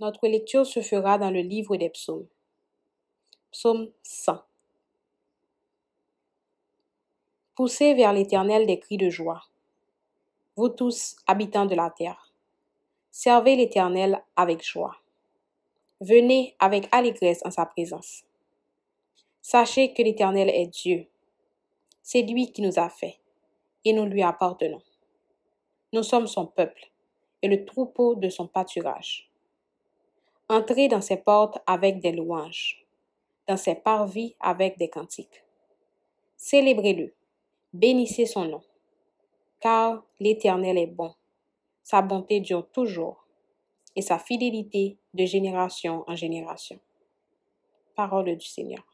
Notre lecture se fera dans le livre des psaumes. Psaume 100. Poussez vers l'Éternel des cris de joie. Vous tous, habitants de la terre, servez l'Éternel avec joie. Venez avec allégresse en sa présence. Sachez que l'Éternel est Dieu. C'est lui qui nous a fait, et nous lui appartenons. Nous sommes son peuple, et le troupeau de son pâturage. Entrez dans ses portes avec des louanges, dans ses parvis avec des cantiques. Célébrez-le, bénissez son nom, car l'Éternel est bon. Sa bonté dure toujours, et sa fidélité de génération en génération. Parole du Seigneur.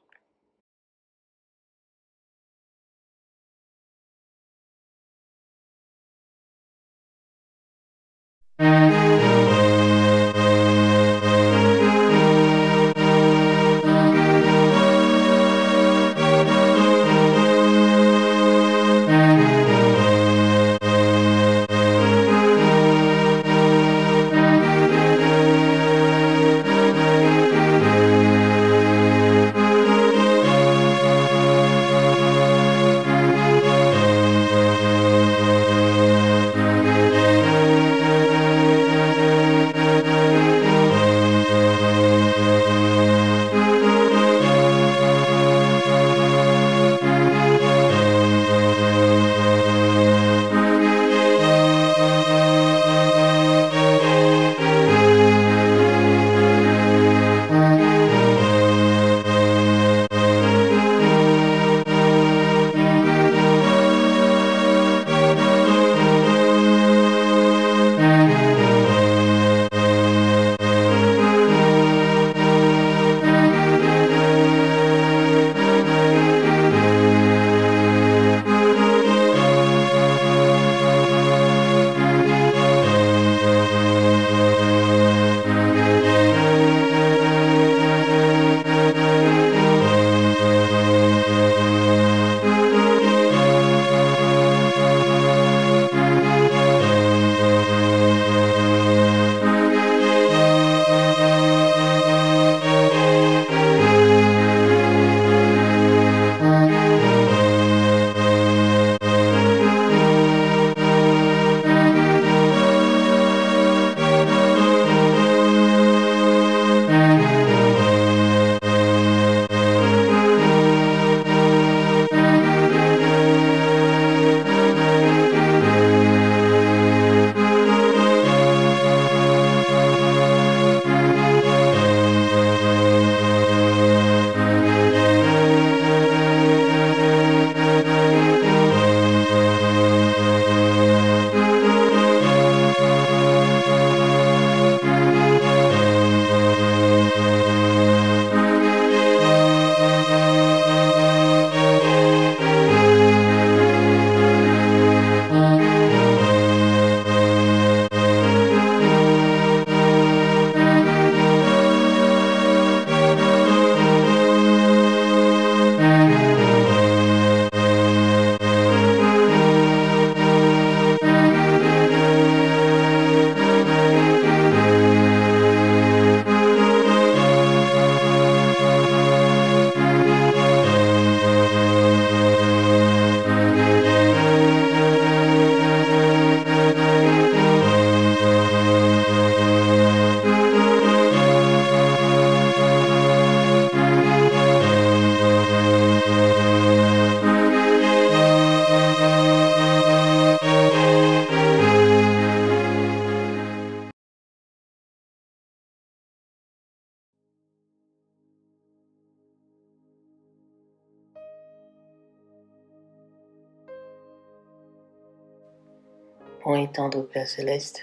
Bon et tendre Père Céleste,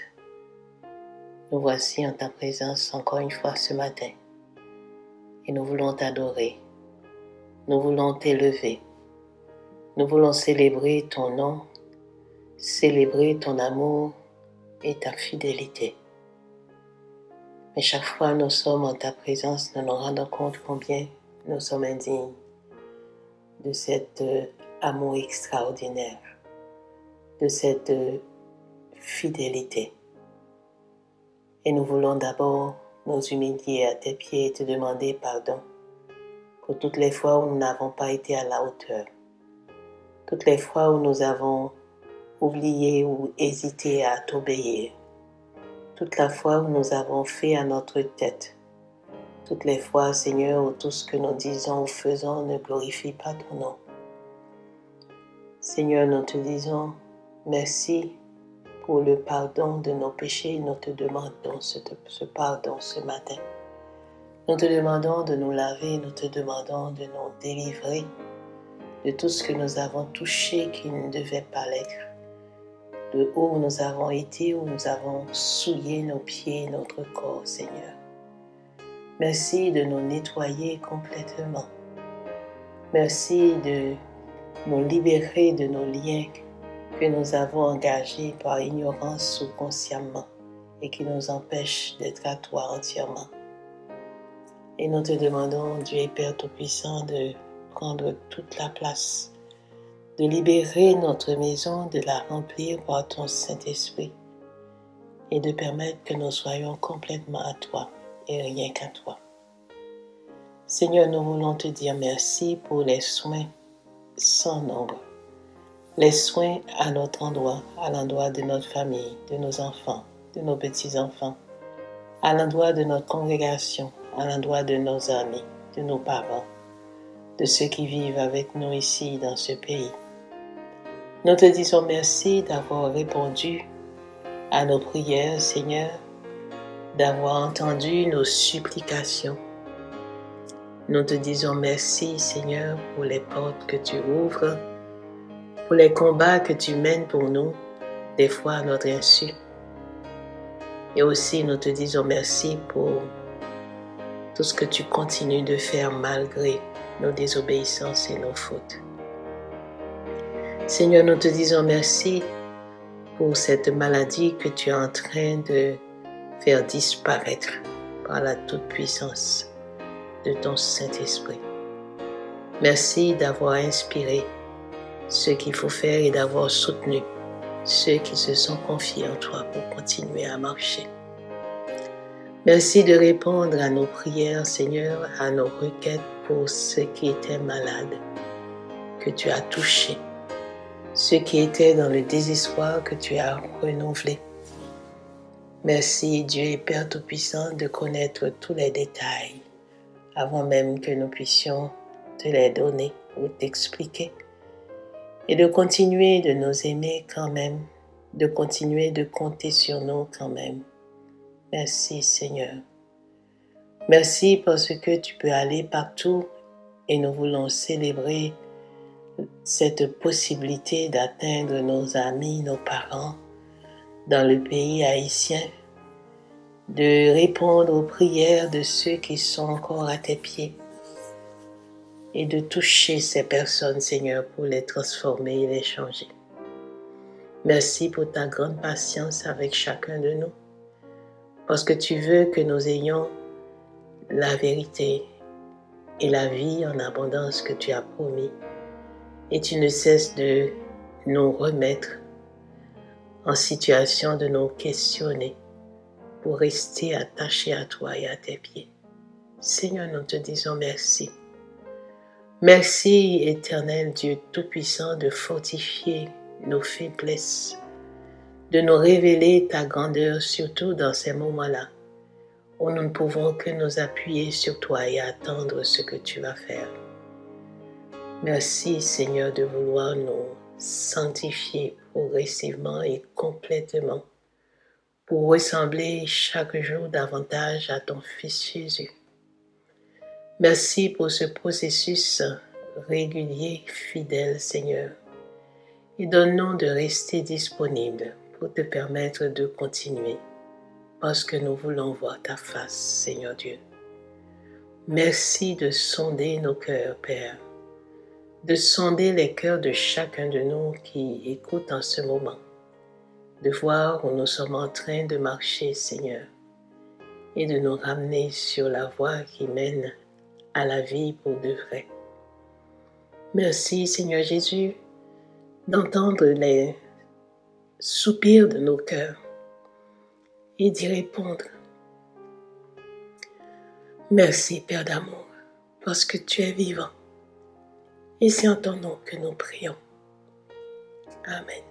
nous voici en ta présence encore une fois ce matin et nous voulons t'adorer, nous voulons t'élever, nous voulons célébrer ton nom, célébrer ton amour et ta fidélité. Mais chaque fois nous sommes en ta présence, nous nous rendons compte combien nous sommes indignes de cet amour extraordinaire, de cette fidélité. Et nous voulons d'abord nous humilier à tes pieds et te demander pardon pour toutes les fois où nous n'avons pas été à la hauteur, toutes les fois où nous avons oublié ou hésité à t'obéir, toute la fois où nous avons fait à notre tête, toutes les fois, Seigneur, où tout ce que nous disons ou faisons ne glorifie pas ton nom. Seigneur, nous te disons merci pour le pardon de nos péchés. Nous te demandons ce pardon ce matin. Nous te demandons de nous laver, nous te demandons de nous délivrer de tout ce que nous avons touché qui ne devait pas l'être, de où nous avons été, où nous avons souillé nos pieds, notre corps, Seigneur. Merci de nous nettoyer complètement. Merci de nous libérer de nos liens que nous avons engagés par ignorance ou consciemment et qui nous empêchent d'être à toi entièrement. Et nous te demandons, Dieu et Père Tout-Puissant, de prendre toute la place, de libérer notre maison, de la remplir par ton Saint-Esprit et de permettre que nous soyons complètement à toi et rien qu'à toi. Seigneur, nous voulons te dire merci pour les soins sans nombre, les soins à notre endroit, à l'endroit de notre famille, de nos enfants, de nos petits-enfants, à l'endroit de notre congrégation, à l'endroit de nos amis, de nos parents, de ceux qui vivent avec nous ici dans ce pays. Nous te disons merci d'avoir répondu à nos prières, Seigneur, d'avoir entendu nos supplications. Nous te disons merci, Seigneur, pour les portes que tu ouvres, pour les combats que tu mènes pour nous, des fois à notre insu. Et aussi, nous te disons merci pour tout ce que tu continues de faire malgré nos désobéissances et nos fautes. Seigneur, nous te disons merci pour cette maladie que tu es en train de faire disparaître par la toute-puissance de ton Saint-Esprit. Merci d'avoir inspiré ce qu'il faut faire et d'avoir soutenu ceux qui se sont confiés en toi pour continuer à marcher. Merci de répondre à nos prières, Seigneur, à nos requêtes pour ceux qui étaient malades, que tu as touchés, ceux qui étaient dans le désespoir que tu as renouvelé. Merci, Dieu et Père Tout-Puissant, de connaître tous les détails avant même que nous puissions te les donner ou t'expliquer, et de continuer de nous aimer quand même, de continuer de compter sur nous quand même. Merci Seigneur. Merci parce que tu peux aller partout et nous voulons célébrer cette possibilité d'atteindre nos amis, nos parents dans le pays haïtien, de répondre aux prières de ceux qui sont encore à tes pieds et de toucher ces personnes, Seigneur, pour les transformer et les changer. Merci pour ta grande patience avec chacun de nous, parce que tu veux que nous ayons la vérité et la vie en abondance que tu as promis, et tu ne cesses de nous remettre en situation de nous questionner pour rester attachés à toi et à tes pieds. Seigneur, nous te disons merci. Merci, éternel Dieu Tout-Puissant, de fortifier nos faiblesses, de nous révéler ta grandeur, surtout dans ces moments-là, où nous ne pouvons que nous appuyer sur toi et attendre ce que tu vas faire. Merci, Seigneur, de vouloir nous sanctifier progressivement et complètement, pour ressembler chaque jour davantage à ton Fils Jésus. Merci pour ce processus régulier, fidèle, Seigneur. Et donne-nous de rester disponibles pour te permettre de continuer, parce que nous voulons voir ta face, Seigneur Dieu. Merci de sonder nos cœurs, Père, de sonder les cœurs de chacun de nous qui écoute en ce moment, de voir où nous sommes en train de marcher, Seigneur, et de nous ramener sur la voie qui mène à la vie pour de vrai. Merci, Seigneur Jésus, d'entendre les soupirs de nos cœurs et d'y répondre. Merci, Père d'amour, parce que tu es vivant. Et c'est en ton nom que nous prions. Amen.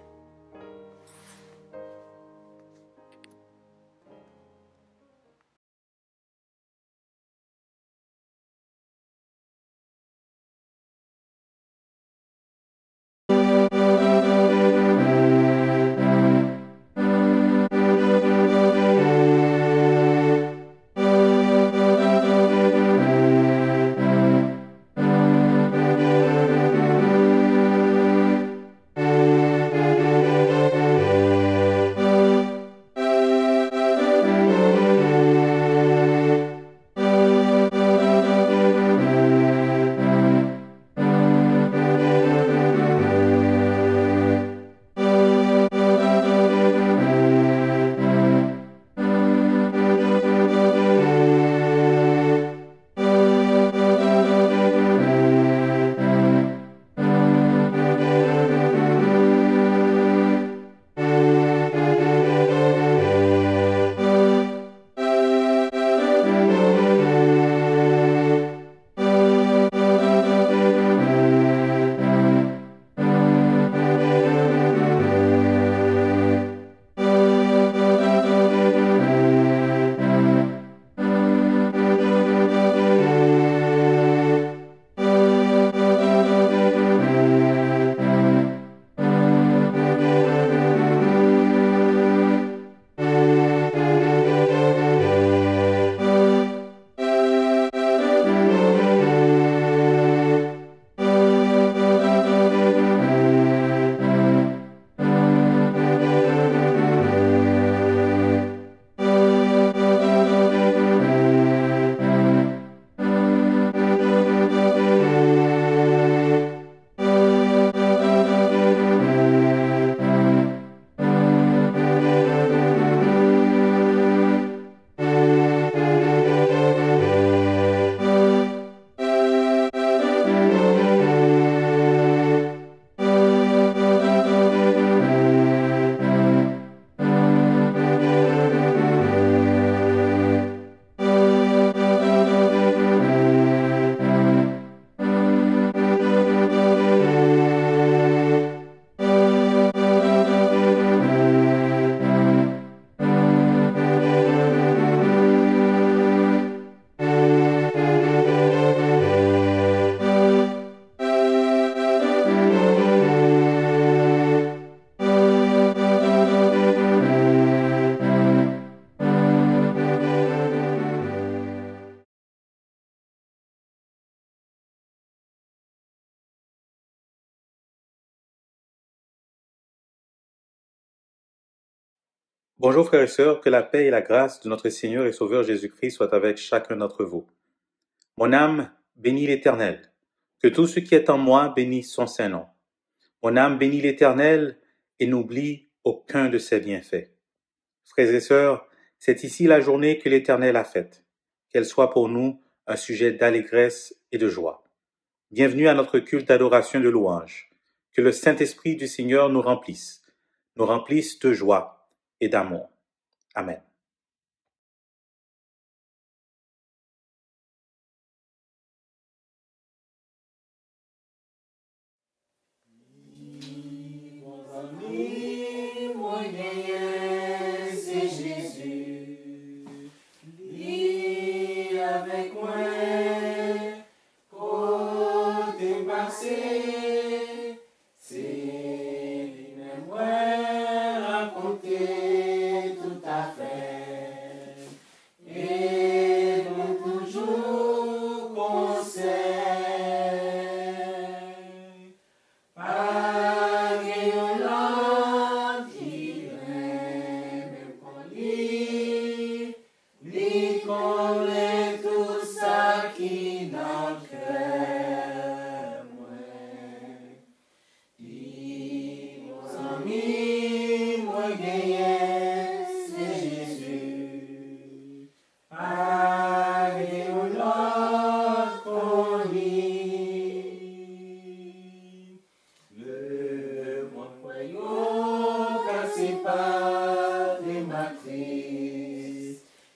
Bonjour frères et sœurs, que la paix et la grâce de notre Seigneur et Sauveur Jésus-Christ soient avec chacun d'entre vous. Mon âme bénit l'Éternel, que tout ce qui est en moi bénisse son saint nom. Mon âme bénit l'Éternel et n'oublie aucun de ses bienfaits. Frères et sœurs, c'est ici la journée que l'Éternel a faite, qu'elle soit pour nous un sujet d'allégresse et de joie. Bienvenue à notre culte d'adoration de louange. Que le Saint-Esprit du Seigneur nous remplisse de joie et d'amour. Amen.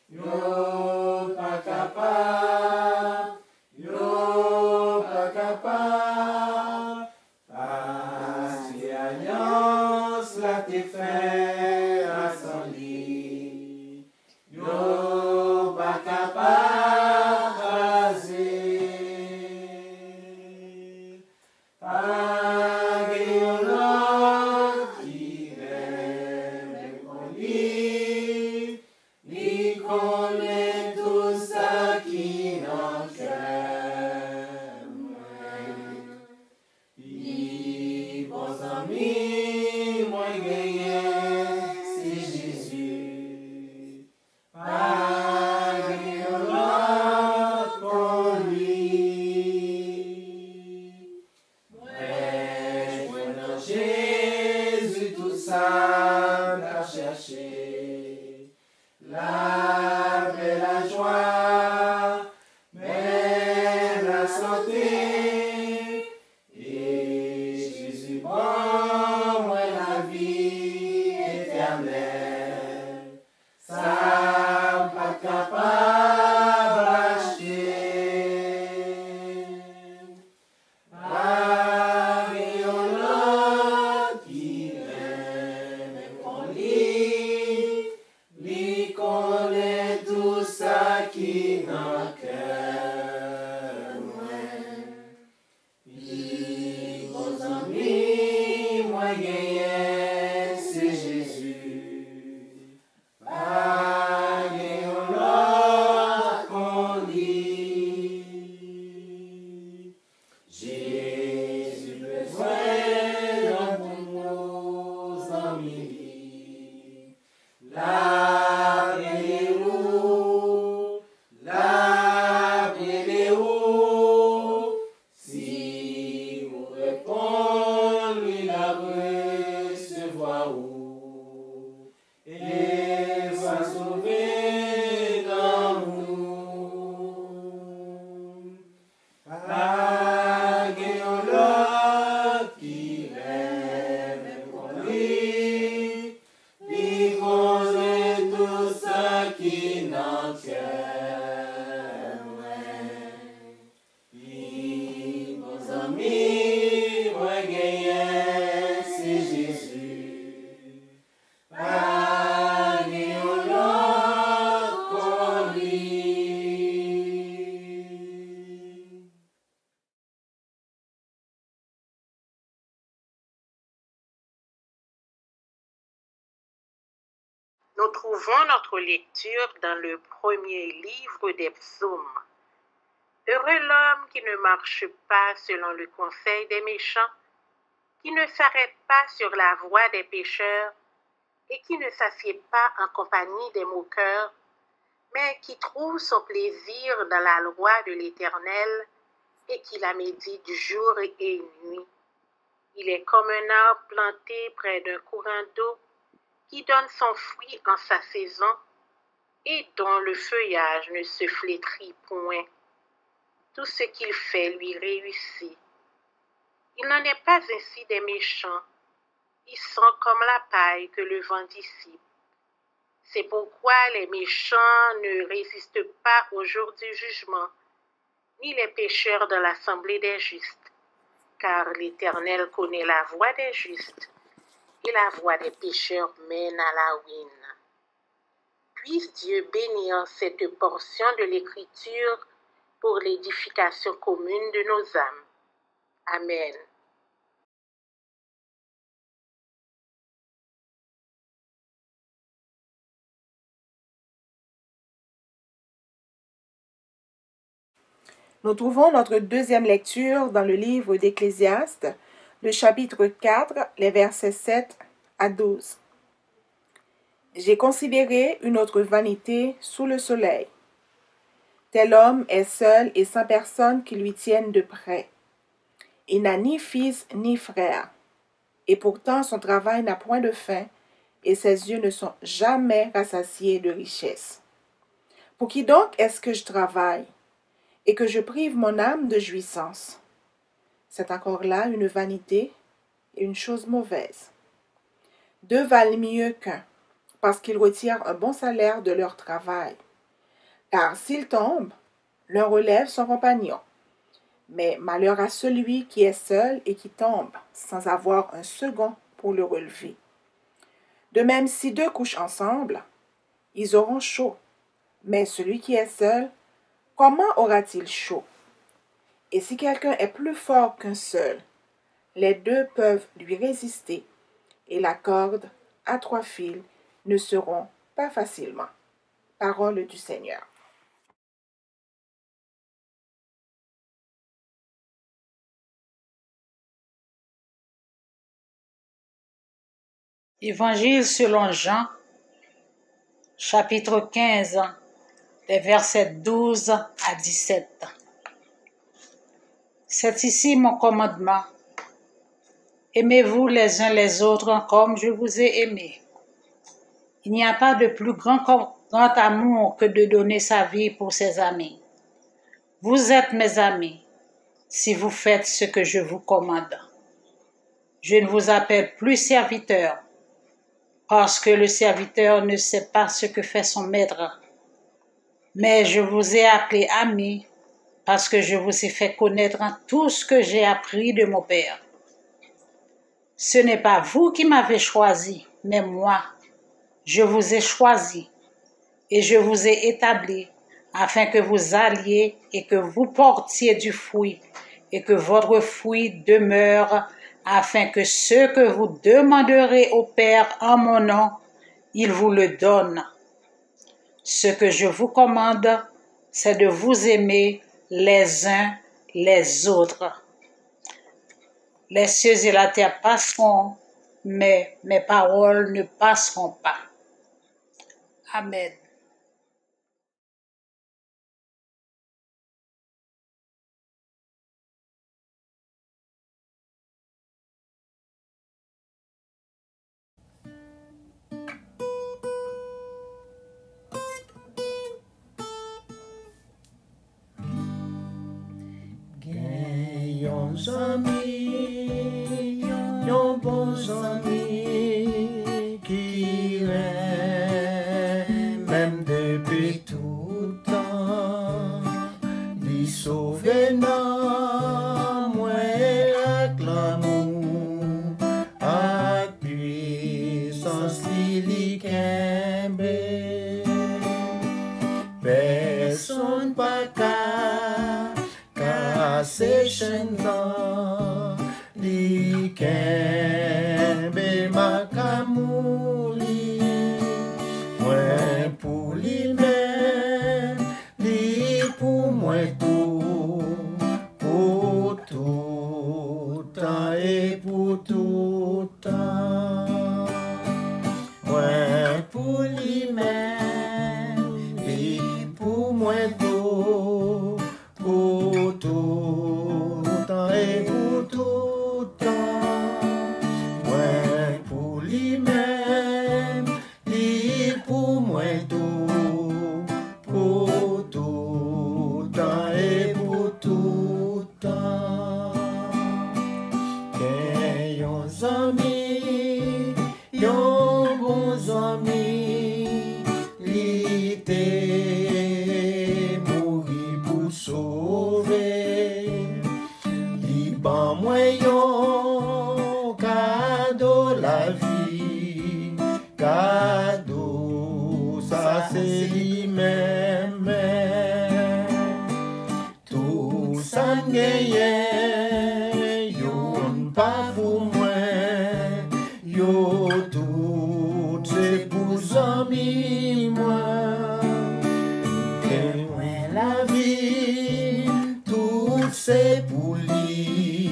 Yo pa kapab Nous trouvons notre lecture dans le premier livre des Psaumes. Heureux l'homme qui ne marche pas selon le conseil des méchants, qui ne s'arrête pas sur la voie des pécheurs et qui ne s'assied pas en compagnie des moqueurs, mais qui trouve son plaisir dans la loi de l'Éternel et qui la médite jour et nuit. Il est comme un arbre planté près d'un courant d'eau qui donne son fruit en sa saison et dont le feuillage ne se flétrit point. Tout ce qu'il fait lui réussit. Il n'en est pas ainsi des méchants. Ils sont comme la paille que le vent dissipe. C'est pourquoi les méchants ne résistent pas au jour du jugement, ni les pécheurs dans l'assemblée des justes, car l'Éternel connaît la voie des justes, et la voie des pécheurs mène à la ruine. Puisse Dieu bénir cette portion de l'Écriture pour l'édification commune de nos âmes. Amen. Nous trouvons notre deuxième lecture dans le livre d'Ecclésiaste, le chapitre 4, les versets 7 à 12. J'ai considéré une autre vanité sous le soleil. Tel homme est seul et sans personne qui lui tienne de près. Il n'a ni fils ni frère, et pourtant son travail n'a point de fin, et ses yeux ne sont jamais rassasiés de richesse. Pour qui donc est-ce que je travaille, et que je prive mon âme de jouissance? C'est encore là une vanité et une chose mauvaise. Deux valent mieux qu'un, parce qu'ils retirent un bon salaire de leur travail. Car s'ils tombent, l'un relève son compagnon. Mais malheur à celui qui est seul et qui tombe, sans avoir un second pour le relever. De même, si deux couchent ensemble, ils auront chaud. Mais celui qui est seul, comment aura-t-il chaud? Et si quelqu'un est plus fort qu'un seul, les deux peuvent lui résister, et la corde à 3 fils ne se rompt pas facilement. Parole du Seigneur. Évangile selon Jean, chapitre 15, les versets 12 à 17. C'est ici mon commandement. Aimez-vous les uns les autres comme je vous ai aimés. Il n'y a pas de plus grand amour que de donner sa vie pour ses amis. Vous êtes mes amis si vous faites ce que je vous commande. Je ne vous appelle plus serviteur, parce que le serviteur ne sait pas ce que fait son maître. Mais je vous ai appelé amis, parce que je vous ai fait connaître tout ce que j'ai appris de mon Père. Ce n'est pas vous qui m'avez choisi, mais moi. Je vous ai choisi et je vous ai établi afin que vous alliez et que vous portiez du fruit et que votre fruit demeure, afin que ce que vous demanderez au Père en mon nom, il vous le donne. Ce que je vous commande, c'est de vous aimer les uns les autres. Les cieux et la terre passeront, mais mes paroles ne passeront pas. Amen. Yon zami, yon bon zami, qui règne même depuis tout temps, li sauve nan mwen ak l'amour, ak puissance li kembe. Personne pa ka se chen nan lui-même, et pour moi tout, pour tout temps et pour tout temps. Moi pour lui-même, et pour moi tout, pour tout temps et pour tout temps. Que yon amis, yon bons amis, li te mouri pour sauver. Li ban mwen yon cadeau la vie, cadeau ça c'est lui-même. Tout ça gagne, yon pas pour moi, yo tout c'est pour amis moi. Et moi la vie, tout c'est pour lui,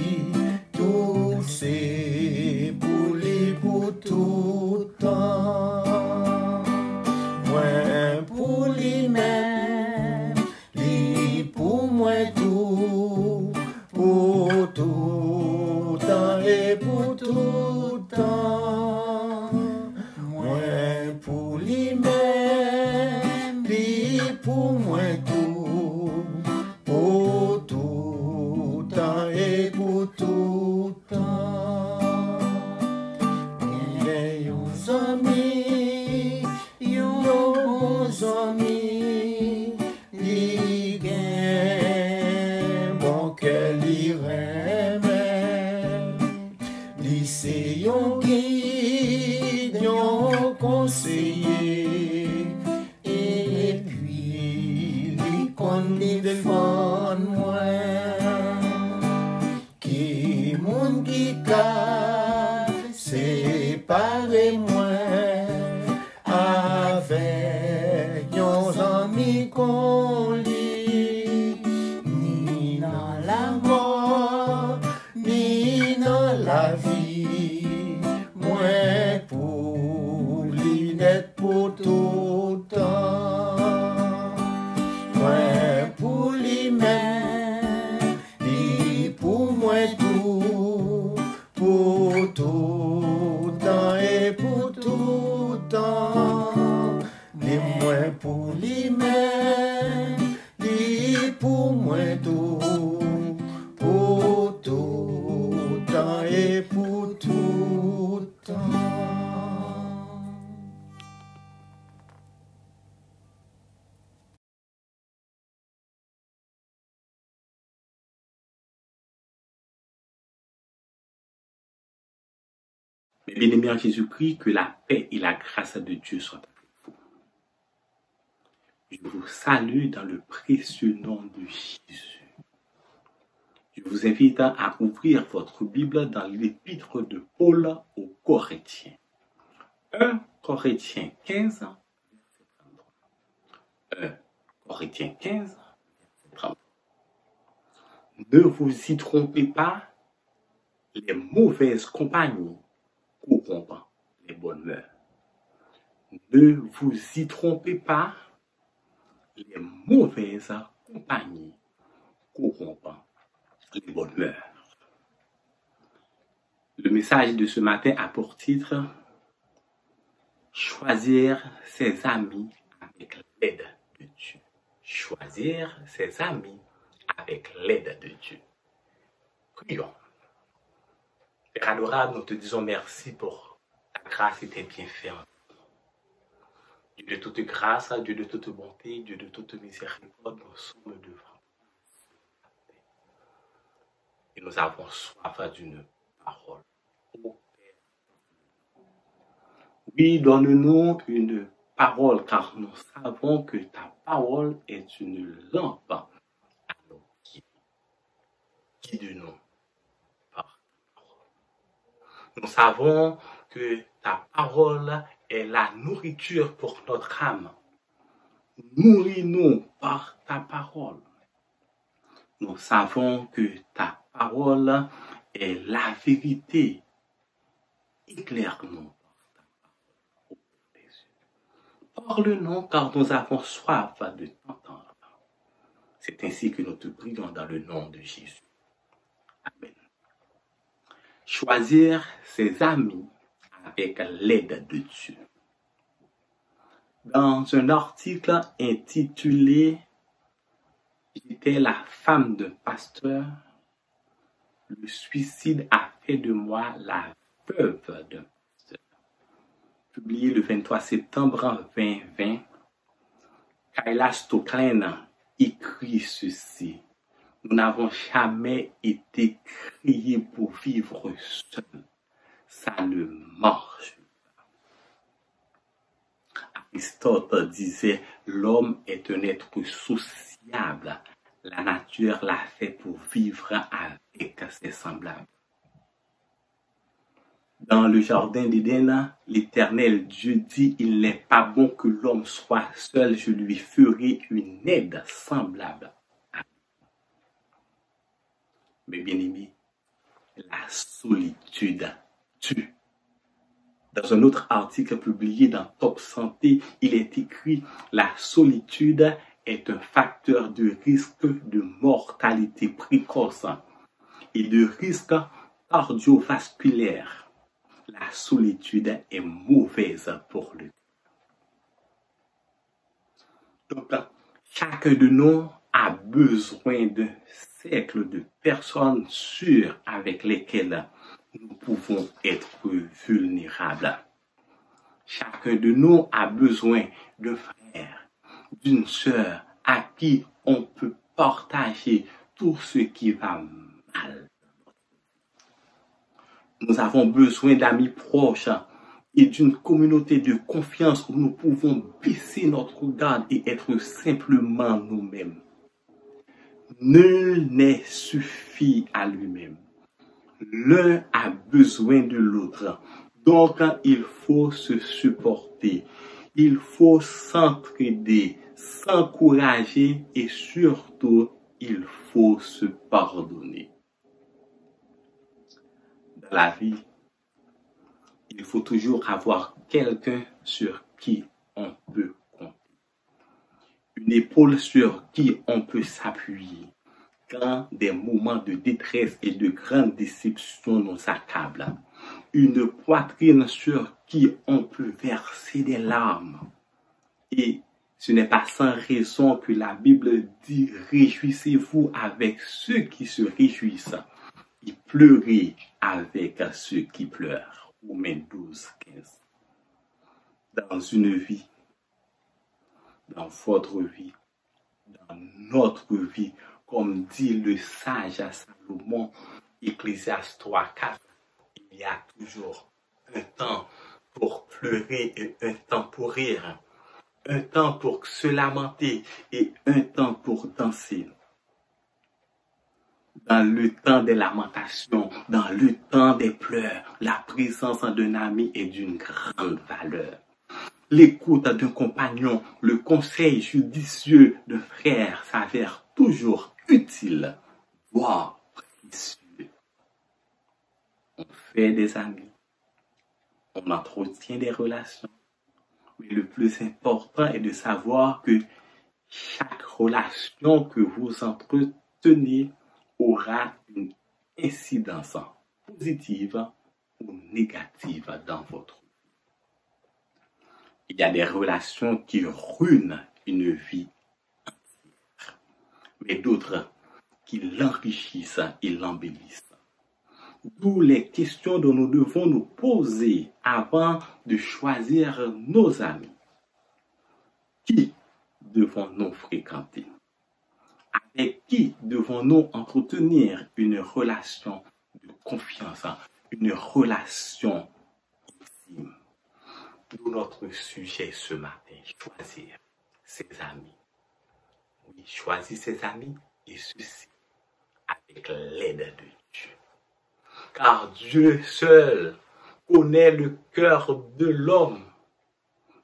tout c'est pour lui pour tout temps. Moi pour lui-même, lui pour moi tout, pour tout temps et pour tout temps. Moi pour lui-même, lui pour moi tout, pour tout temps et pour tout temps. Yon amis, yon bons amis, li gen bon que li remen, li se yon guide, yon conseiller, et puis li kon li défend moi. Qui moun qui ka séparer moi avec yon ami qu'on lit, ni dans la mort, ni dans la vie. Moi pour lui d'être pour tout temps. Moi pour lui-même, lui pour moi tout, pour tout temps et pour tout temps. Mais moi pour lui-même, lui pour moi tout, pour tout temps et pour tout temps. Mes bien-aimés en Jésus-Christ, que la paix et la grâce de Dieu soient avec vous. Je vous salue dans le précieux nom de Jésus. Je vous invite à ouvrir votre Bible dans l'épître de Paul aux Corinthiens. 1 Corinthiens 15, verset 33. 1 Corinthiens 15, verset 33. Ne vous y trompez pas, les mauvaises compagnies corrompent les bonnes mœurs. Ne vous y trompez pas, les mauvaises compagnies corrompent les bonnes mœurs. Le message de ce matin a pour titre « Choisir ses amis avec l'aide de Dieu ». Choisir ses amis avec l'aide de Dieu. Prions. Père adorable, nous te disons merci pour ta grâce et tes bienfaits. Dieu de toute grâce, Dieu de toute bonté, Dieu de toute miséricorde, nous sommes devant. Et nous avons soif d'une parole. Oh Père. Oui, donne-nous une parole, car nous savons que ta parole est une lampe à nos pieds. Guide-nous. Nous savons que ta parole est la nourriture pour notre âme. Nourris-nous par ta parole. Nous savons que ta parole est la vérité. Éclaire-nous par ta parole. Parle-nous car nous avons soif de t'entendre. C'est ainsi que nous te prions dans le nom de Jésus. Amen. Choisir ses amis avec l'aide de Dieu. Dans un article intitulé « J'étais la femme d'un pasteur », le suicide a fait de moi la veuve d'un pasteur. Publié le 23 septembre 2020, Kayla Stoklen écrit ceci. Nous n'avons jamais été créés pour vivre seuls. Ça ne marche pas. Aristote disait, l'homme est un être sociable. La nature l'a fait pour vivre avec ses semblables. Dans le jardin d'Éden, l'Éternel Dieu dit, il n'est pas bon que l'homme soit seul, je lui ferai une aide semblable. Mais bien aimé, la solitude tue. Dans un autre article publié dans Top Santé, il est écrit « La solitude est un facteur de risque de mortalité précoce et de risque cardiovasculaire. La solitude est mauvaise pour le cœur. Donc, chacun de nous a besoin d'un cercle de personnes sûres avec lesquelles nous pouvons être vulnérables. Chacun de nous a besoin d'un frère, d'une sœur à qui on peut partager tout ce qui va mal. Nous avons besoin d'amis proches et d'une communauté de confiance où nous pouvons baisser notre garde et être simplement nous-mêmes. Nul n'est suffi à lui-même. L'un a besoin de l'autre. Donc, il faut se supporter. Il faut s'entraider, s'encourager et surtout, il faut se pardonner. Dans la vie, il faut toujours avoir quelqu'un sur qui on peut compter. Une épaule sur qui on peut s'appuyer quand des moments de détresse et de grande déception nous accablent. Une poitrine sur qui on peut verser des larmes. Et ce n'est pas sans raison que la Bible dit « Réjouissez-vous avec ceux qui se réjouissent et pleurez avec ceux qui pleurent. » Romains 12, 15. Dans une vie, dans votre vie, dans notre vie, comme dit le sage Salomon, Ecclésiaste 3, 4, il y a toujours un temps pour pleurer et un temps pour rire, un temps pour se lamenter et un temps pour danser. Dans le temps des lamentations, dans le temps des pleurs, la présence d'un ami est d'une grande valeur. L'écoute d'un compagnon, le conseil judicieux d'un frère s'avère toujours utile, voire précieux. On fait des amis, on entretient des relations, mais le plus important est de savoir que chaque relation que vous entretenez aura une incidence positive ou négative dans votre vie. Il y a des relations qui ruinent une vie entière, mais d'autres qui l'enrichissent et l'embellissent. D'où les questions dont nous devons nous poser avant de choisir nos amis. Qui devons-nous fréquenter? Avec qui devons-nous entretenir une relation de confiance, une relation intime? D'où notre sujet ce matin, choisir ses amis. Oui, choisir ses amis et ceci avec l'aide de Dieu. Car Dieu seul connaît le cœur de l'homme.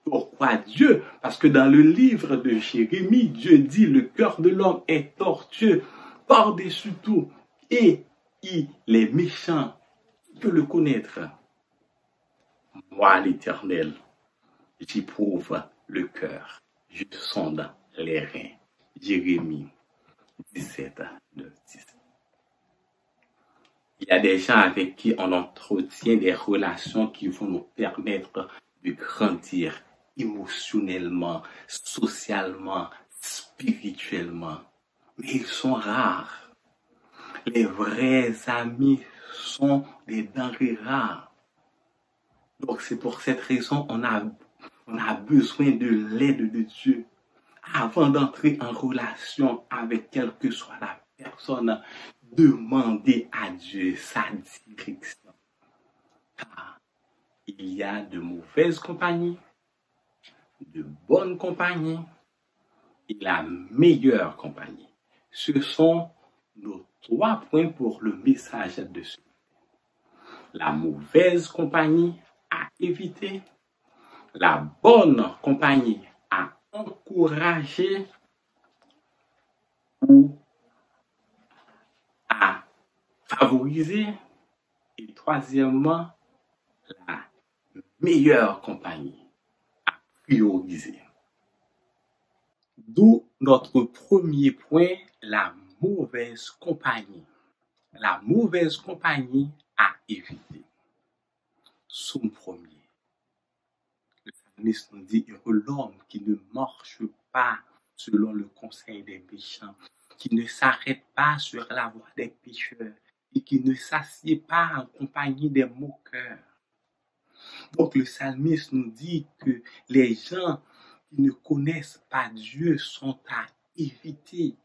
Pourquoi Dieu? Parce que dans le livre de Jérémie, Dieu dit le cœur de l'homme est tortueux par-dessus tout et il est méchant. Qui peut le connaître? Moi, l'Éternel, j'éprouve le cœur, je sonde les reins. Jérémie 17, 9, 10. Il y a des gens avec qui on entretient des relations qui vont nous permettre de grandir émotionnellement, socialement, spirituellement. Mais ils sont rares. Les vrais amis sont des denrées rares. Donc c'est pour cette raison qu'on a besoin de l'aide de Dieu. Avant d'entrer en relation avec quelle que soit la personne, demandez à Dieu sa direction. Car il y a de mauvaises compagnies, de bonnes compagnies et la meilleure compagnie. Ce sont nos 3 points pour le message de ce. La mauvaise compagnie à éviter, la bonne compagnie à encourager ou à favoriser, et troisièmement, la meilleure compagnie à prioriser. D'où notre premier point, la mauvaise compagnie. La mauvaise compagnie à éviter. Somme 1er. Le psalmiste nous dit, heureux l'homme qui ne marche pas selon le conseil des méchants, qui ne s'arrête pas sur la voie des pécheurs et qui ne s'assied pas en compagnie des moqueurs. Donc le psalmiste nous dit que les gens qui ne connaissent pas Dieu sont à éviter.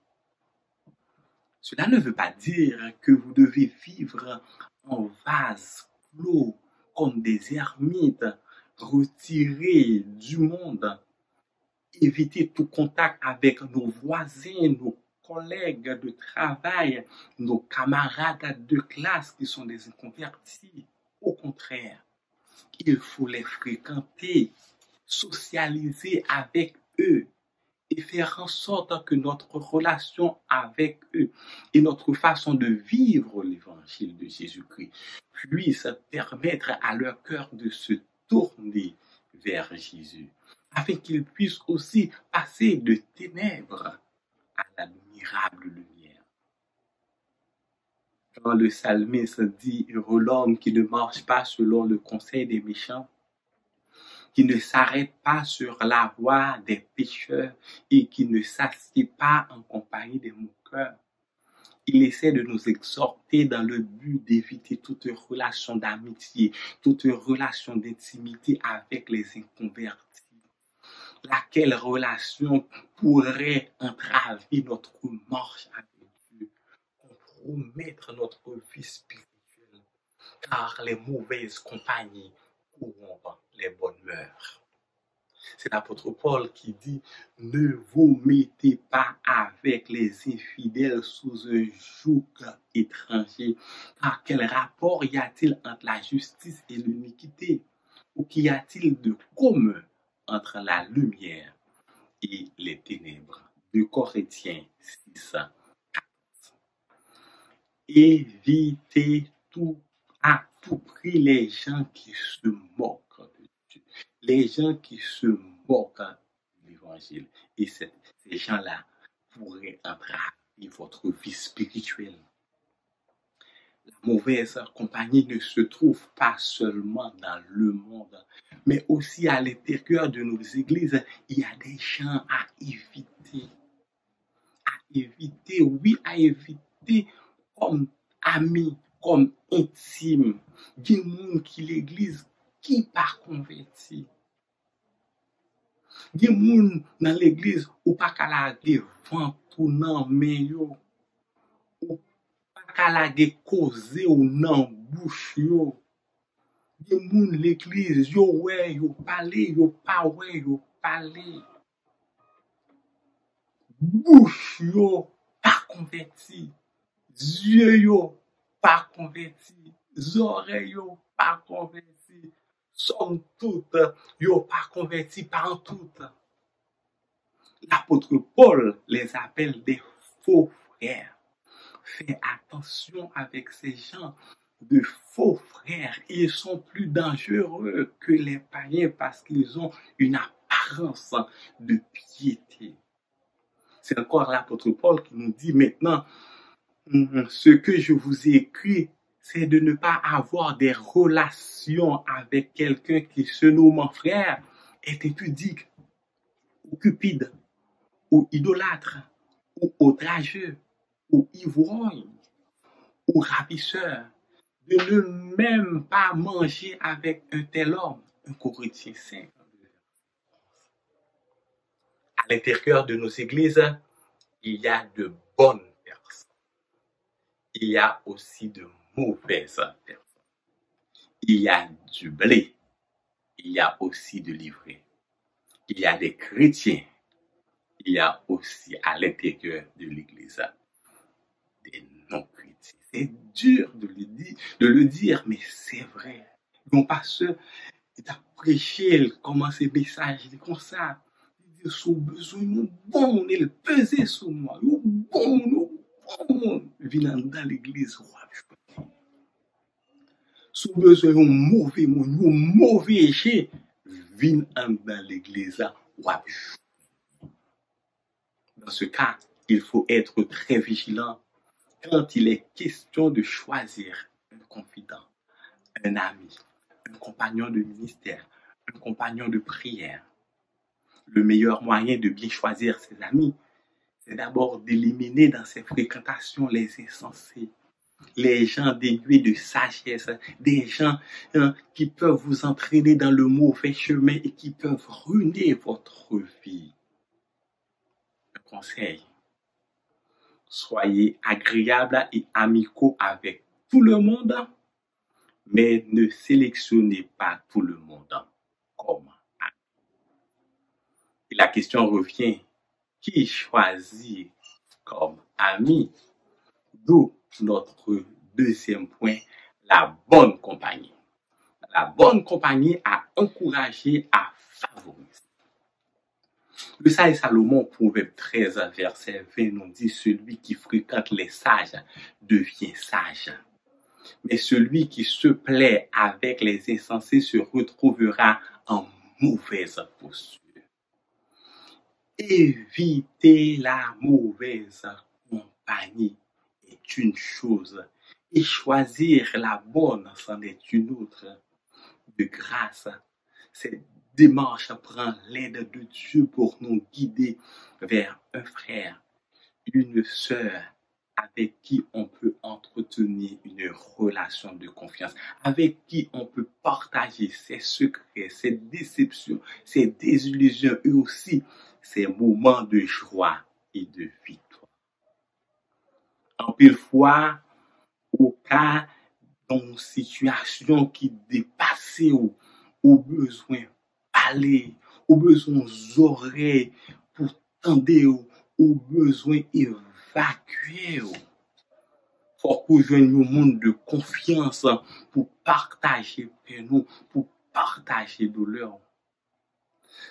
Cela ne veut pas dire que vous devez vivre en vase clos comme des ermites, retirés du monde. Éviter tout contact avec nos voisins, nos collègues de travail, nos camarades de classe qui sont des inconvertis. Au contraire, il faut les fréquenter, socialiser avec eux et faire en sorte que notre relation avec eux et notre façon de vivre l'évangile de Jésus-Christ puisse permettre à leur cœur de se tourner vers Jésus, afin qu'ils puissent aussi passer de ténèbres à l'admirable lumière. Quand le psalmiste dit « Heureux l'homme qui ne marche pas selon le conseil des méchants, qui ne s'arrête pas sur la voie des pécheurs et qui ne s'assied pas en compagnie des moqueurs. » Il essaie de nous exhorter dans le but d'éviter toute relation d'amitié, toute relation d'intimité avec les inconvertis. Laquelle relation pourrait entraver notre marche avec Dieu, compromettre notre vie spirituelle, car les mauvaises compagnies corrompent les bonnes mœurs. C'est l'apôtre Paul qui dit « Ne vous mettez pas avec les infidèles sous un joug étranger, car quel rapport y a-t-il entre la justice et l'iniquité? Ou qu'y a-t-il de commun entre la lumière et les ténèbres ?» 2 Corinthiens 6, 14. Évitez à tout prix les gens qui se moquent de Dieu, les gens qui se moquent de l'évangile. Et ces gens-là pourraient entraver votre vie spirituelle. La mauvaise compagnie ne se trouve pas seulement dans le monde, mais aussi à l'intérieur de nos églises. Il y a des gens à éviter. À éviter, oui, à éviter comme amis, comme intimes. Il y a des gens qui l'église qui pas converti. Il y a des gens dans l'église ou pas qu'à la vent pour nan men yo. Kalage cause ou nan bouche yo. Des moun l'église yo ouais yo parler yo pas ouais yo parler. Bouche yo pas converti. Yeux yo pas converti. Oreilles yo pas converti. Somme toute yo pas converti par tout. L'apôtre Paul les appelle des faux frères. Fais attention avec ces gens de faux frères. Ils sont plus dangereux que les païens parce qu'ils ont une apparence d'apparence de piété. C'est encore l'apôtre Paul qui nous dit maintenant, ce que je vous ai écrit, c'est de ne pas avoir des relations avec quelqu'un qui se nomme frère, est impudique, ou cupide, ou idolâtre, ou outrageux, ou ivrogne, ou ravisseur, de ne même pas manger avec un tel homme, un Corinthien 5. À l'intérieur de nos églises, il y a de bonnes personnes. Il y a aussi de mauvaises personnes. Il y a du blé. Il y a aussi de l'ivraie. Il y a des chrétiens. Il y a aussi à l'intérieur de l'église des non-chrétiens. C'est dur de le dire, mais c'est vrai. Mon pasteur, il a prêché, il commence ses messages, il est comme ça. Il dit, sous besoin, nous bon, il pesait sur moi. Nous bon. Venant dans l'église, sous besoin, nous mauvais chez, venant dans l'église, dans ce cas, il faut être très vigilant quand il est question de choisir un confident, un ami, un compagnon de ministère, un compagnon de prière. Le meilleur moyen de bien choisir ses amis, c'est d'abord d'éliminer dans ses fréquentations les insensés, les gens dénués de sagesse, des gens qui peuvent vous entraîner dans le mauvais chemin et qui peuvent ruiner votre vie. Un conseil, soyez agréables et amicaux avec tout le monde, mais ne sélectionnez pas tout le monde comme ami. Et la question revient, qui choisit comme ami? D'où notre deuxième point, la bonne compagnie. La bonne compagnie à encourager, à favoriser. Le sage Salomon, Proverbe 13, verset 20, nous dit, celui qui fréquente les sages devient sage. Mais celui qui se plaît avec les insensés se retrouvera en mauvaise posture. Éviter la mauvaise compagnie est une chose et choisir la bonne c'en est une autre. De grâce, cette démarche prend l'aide de Dieu pour nous guider vers un frère, une sœur avec qui on peut entretenir une relation de confiance, avec qui on peut partager ses secrets, ses déceptions, ses désillusions et aussi ses moments de joie et de victoire. En pile fois, au cas d'une situation qui dépassait au besoin parler, au besoin oreilles pour tendre, au besoin évacuer. Faut que je un monde de confiance pour partager peine, pour partager douleur.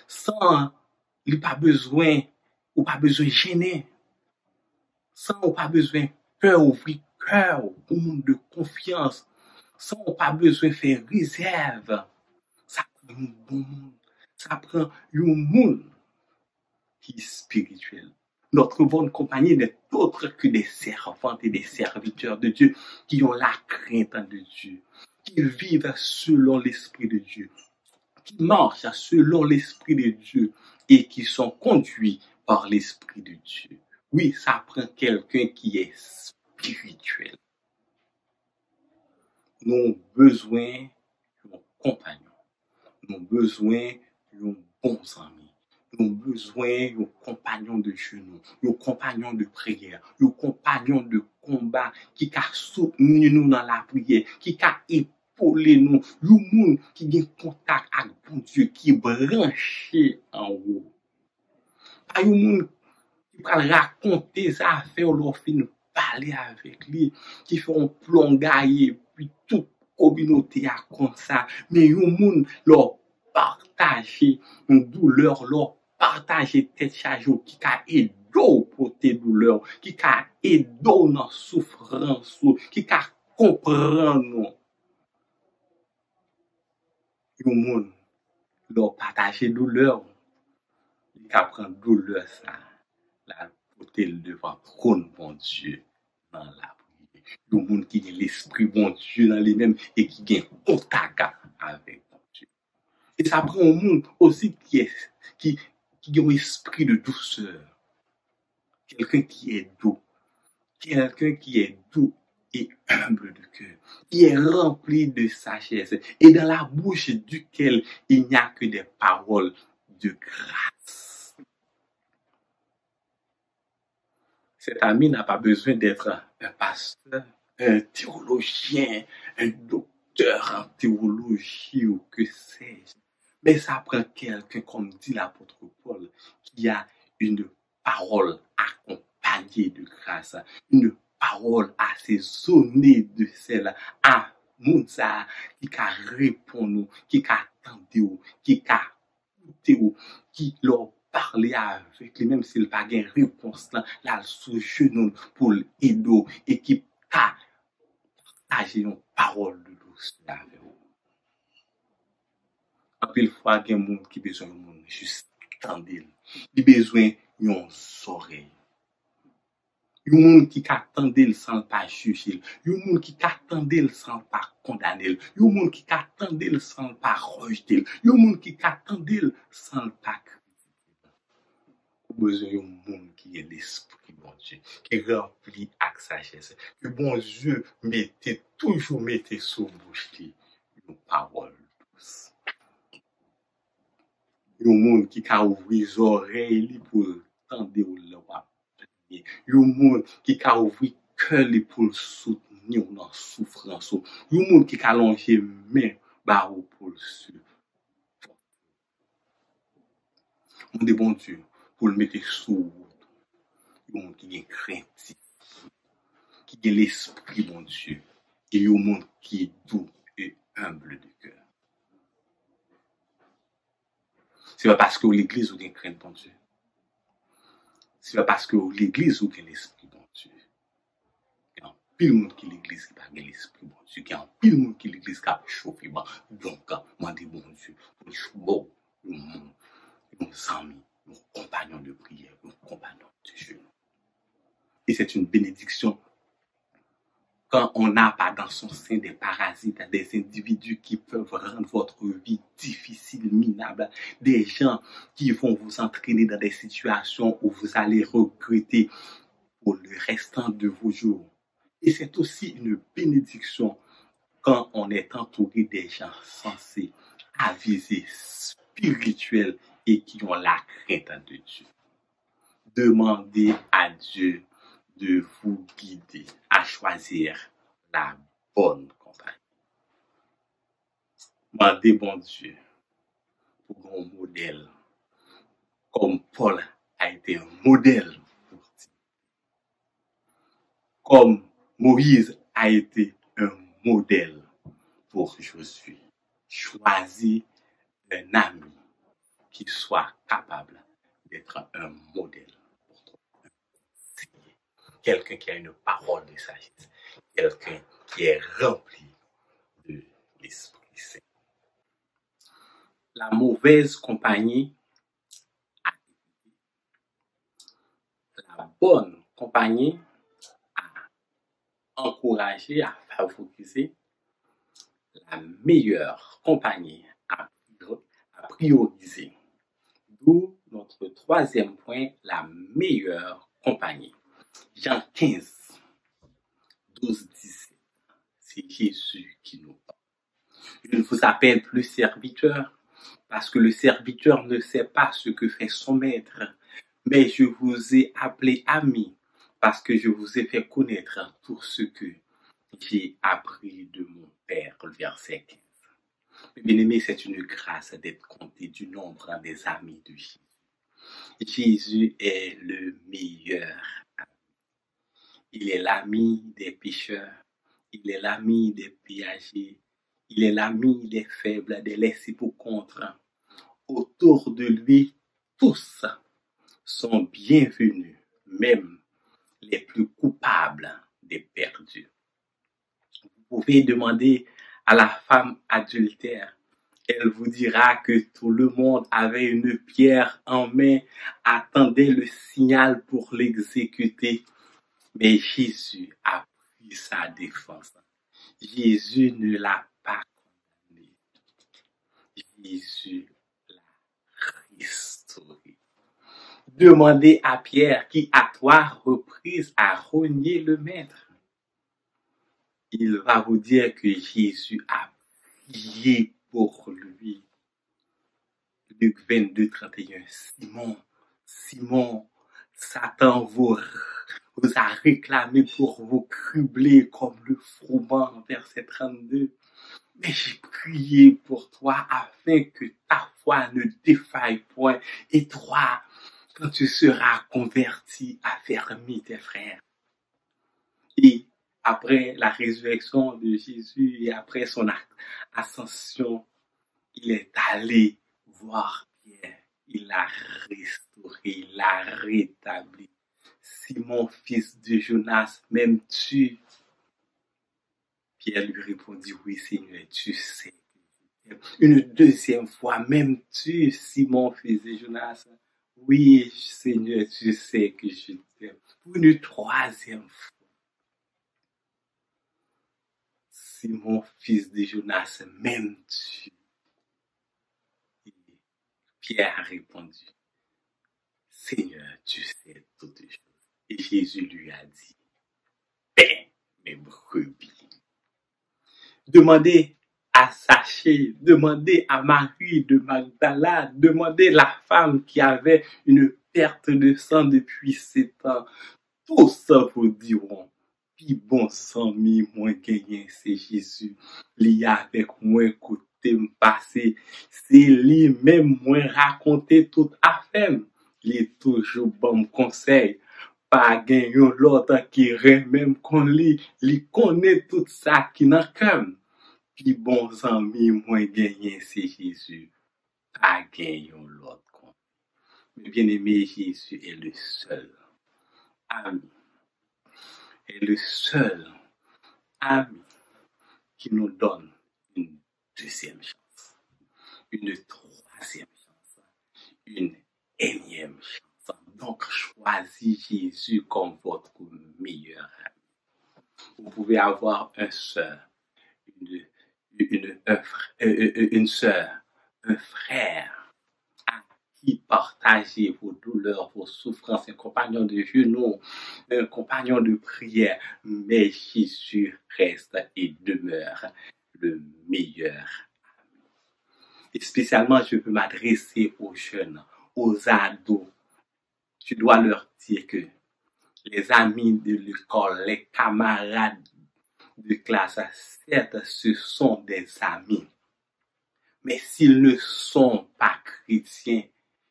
Sans il pas besoin ou pas besoin gêner. Sans ou pas besoin peur ouvrir cœur au monde de confiance. Sans ou pas besoin faire réserve. Ça prend un bon monde. Ça prend un monde qui est spirituel. Notre bonne compagnie n'est autre que des servantes et des serviteurs de Dieu qui ont la crainte de Dieu, qui vivent selon l'Esprit de Dieu, qui marchent selon l'Esprit de Dieu et qui sont conduits par l'Esprit de Dieu. Oui, ça prend quelqu'un qui est spirituel. Nous avons besoin d'un compagnon. Nous avons besoin d'un bon ami. Nous avons besoin d'un compagnon de genoux, d'un compagnon de prière, d'un compagnon de combat qui a soutenu nous dans la prière, qui a épaulé nous, un monde qui a contact avec bon Dieu, qui est branché en haut. Pas un monde qui va raconter ça affaire leur fin parler avec lui, qui font plongailler puis toute communauté à comme ça, mais un monde leur partager une douleur, leur partager tête chargée, qui a aidé pour tes douleurs, qui a aidé dans souffrance, qui a comprendre un monde leur partager douleur, il prend douleur ça, la porter devant trône bon Dieu dans la prière. Le monde qui a l'esprit bon Dieu dans lui-même et qui a contact avec bon Dieu. Et ça prend un monde aussi qui a un esprit de douceur. Quelqu'un qui est doux. Quelqu'un qui est doux et humble de cœur. Qui est rempli de sagesse. Et dans la bouche duquel il n'y a que des paroles de grâce. Cet ami n'a pas besoin d'être un pasteur, un théologien, un docteur en théologie ou que sais-je. Mais ça prend quelqu'un, comme dit l'apôtre Paul, qui a une parole accompagnée de grâce, une parole assaisonnée de celle à Mounsa, qui a répondu, qui a attendu, qui a écouté, qui leur parler avec lui, même s'il n'a pas de réponse, là, sous genou pour l'aider et qui a partagé une parole de douceur avec vous. En pile fois, il y a des gens qui ont besoin de monde juste tendre. Ils ont besoin d'une oreille. Il y a des gens qui attendent sans pas juger. Il y a des gens qui attendent sans pas condamner. Il y a des gens qui attendent sans pas rejeter. Il y a des gens qui attendent sans pas besoin d'un monde qui est l'esprit bon Dieu, qui est rempli avec sagesse. Que bon Dieu toujours mettez sous bouche une parole douce. Un monde qui a ouvert les oreilles pour entendre le roi. Un monde qui a ouvert cœur pour soutenir dans la souffrance. Un monde qui a allongé main pour le suivre. On est bon Dieu pour le mettre sous un monde qui est craintif, qui a l'esprit bon Dieu, et un monde qui est doux et humble de cœur. C'est pas parce que l'église ou crainte bon Dieu. C'est pas parce que l'église ou l'esprit bon Dieu. Il y a un pile monde qui l'église qui pas l'esprit bon Dieu. Il y a un pile monde qui l'église qui a chauffé bon. Donc, moi dis bon Dieu, pour les choubo, nos amis, nos compagnons de prière, nos compagnons de jeûne. Et c'est une bénédiction quand on n'a pas dans son sein des parasites, des individus qui peuvent rendre votre vie difficile, minable, des gens qui vont vous entraîner dans des situations où vous allez regretter pour le restant de vos jours. Et c'est aussi une bénédiction quand on est entouré des gens sensés, avisés, spirituels et qui ont la crainte de Dieu. Demandez à Dieu de vous guider à choisir la bonne compagnie. Demandez bon Dieu pour un modèle, comme Paul a été un modèle pour Dieu. Comme Moïse a été un modèle pour Josué. Choisis un ami qui soit capable d'être un modèle pour toi. Quelqu'un qui a une parole de sagesse. Quelqu'un qui est rempli de l'Esprit Saint. La mauvaise compagnie a la bonne compagnie a encouragé, à favoriser. La meilleure compagnie à prioriser. D'où notre troisième point, la meilleure compagnie. Jean 15, 12, 17. C'est Jésus qui nous parle. Je ne vous appelle plus serviteur, parce que le serviteur ne sait pas ce que fait son maître, mais je vous ai appelé ami, parce que je vous ai fait connaître tout ce que j'ai appris de mon Père, le verset 15. Bien-aimé, c'est une grâce d'être compté du nombre des amis de Jésus. Jésus est le meilleur ami. Il est l'ami des pécheurs, il est l'ami des piégés, il est l'ami des faibles, des laissés pour contre. Autour de lui, tous sont bienvenus, même les plus coupables des perdus. Vous pouvez demander à la femme adultère Elle vous dira que tout le monde avait une pierre en main, attendait le signal pour l'exécuter. Mais Jésus a pris sa défense. Jésus ne l'a pas condamné. Jésus l'a restauré. Demandez à Pierre qui, à 3 reprises, a renié le Maître. Il va vous dire que Jésus a prié pour lui. Luc 22, 31. Simon, Satan vous a réclamé pour vous cribler comme le froment, verset 32. Mais j'ai prié pour toi afin que ta foi ne défaille point. Et toi, quand tu seras converti, affermis tes frères. Et après la résurrection de Jésus et après son ascension, il est allé voir Pierre. Il l'a restauré, il l'a rétabli. Simon, fils de Jonas, m'aimes-tu? Pierre lui répondit, oui Seigneur, tu sais. Une deuxième fois, m'aimes-tu, Simon, fils de Jonas? Oui Seigneur, tu sais que je t'aime. Une troisième fois, Simon, fils de Jonas, m'aimes-tu? Pierre a répondu, Seigneur, tu sais toutes choses. Et Jésus lui a dit, paix mes brebis. Demandez à Zachée, demandez à Marie de Magdala, demandez la femme qui avait une perte de sang depuis 7 ans. Tous vous diront, puis bon sang mi moins gagné, c'est Jésus. Li avec moi côté me passer, c'est lui même moins raconter toute affaire. Li toujours bon conseil. Pas gagnon l'autre qui même qu'on li connaît tout ça qui n'a comme. Puis bon ami moins gagné c'est Jésus. Pas gagnon l'autre. Mais bien aimé, Jésus est le seul ami. Est le seul ami qui nous donne une deuxième chance, une troisième chance, une énième chance. Donc, choisis Jésus comme votre meilleur ami. Vous pouvez avoir une sœur, une sœur, un frère à qui partager vos douleurs, vos souffrances, un compagnon de genoux, un compagnon de prière, mais Jésus reste et demeure le meilleur ami. Et spécialement, je veux m'adresser aux jeunes, aux ados. Tu dois leur dire que les amis de l'école, les camarades de classe, certes, ce sont des amis. Mais s'ils ne sont pas chrétiens,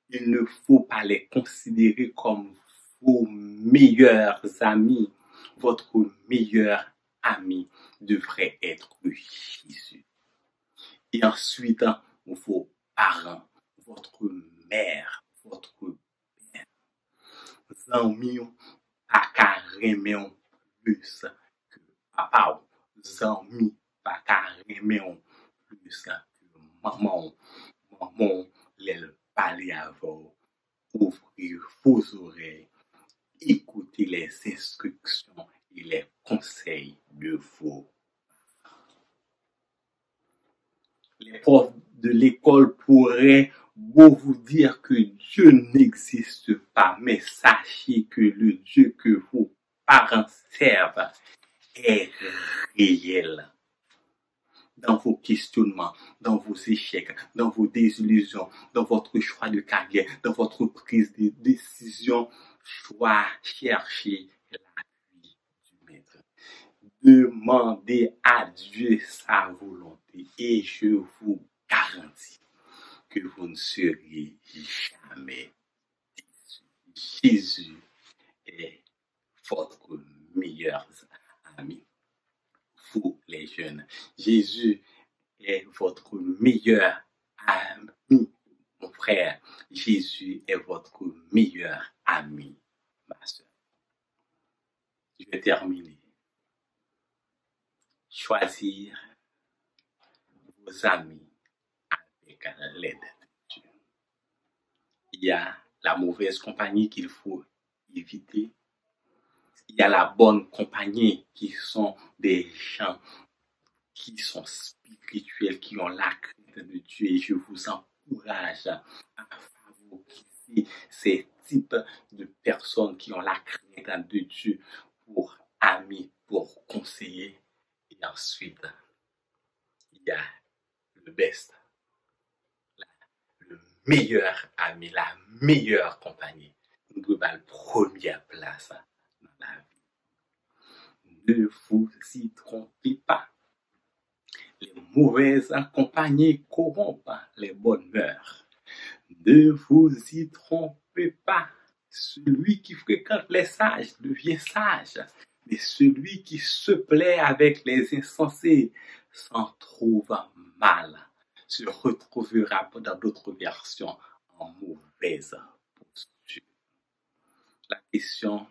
il ne faut pas les considérer comme vos meilleurs amis. Votre meilleur ami devrait être Jésus. Et ensuite, vos parents, votre mère, votre père. Zanmi pas qu'à remer plus que papa. Zanmi pas qu'à remer plus que maman. Maman, les parler avant, ouvrir vos oreilles, écouter les instructions et les conseils de vos parents. Les profs de l'école pourraient vous dire que Dieu n'existe pas, mais sachez que le Dieu que vos parents servent est réel. Dans vos questionnements, dans vos échecs, dans vos désillusions, dans votre choix de carrière, dans votre prise de décision, cherchez l'appui du Maître. Demandez à Dieu sa volonté et je vous garantis que vous ne serez jamais déçus. Jésus est votre meilleur ami. Vous, les jeunes, Jésus est votre meilleur ami, mon frère. Jésus est votre meilleur ami, ma soeur. Je vais terminer. Choisir vos amis avec l'aide de Dieu. Il y a la mauvaise compagnie qu'il faut éviter. Il y a la bonne compagnie qui sont des gens qui sont spirituels, qui ont la crainte de Dieu. Et je vous encourage à favoriser ces types de personnes qui ont la crainte de Dieu pour amis, pour conseiller. Et ensuite, il y a le best, le meilleur ami, la meilleure compagnie. Nous avons la première place dans la vie. Ne vous y trompez pas. Les mauvaises compagnies corrompent les bonnes mœurs. Ne vous y trompez pas. Celui qui fréquente les sages devient sage, mais celui qui se plaît avec les insensés s'en trouve mal, se retrouvera dans d'autres versions en mauvaise posture. La question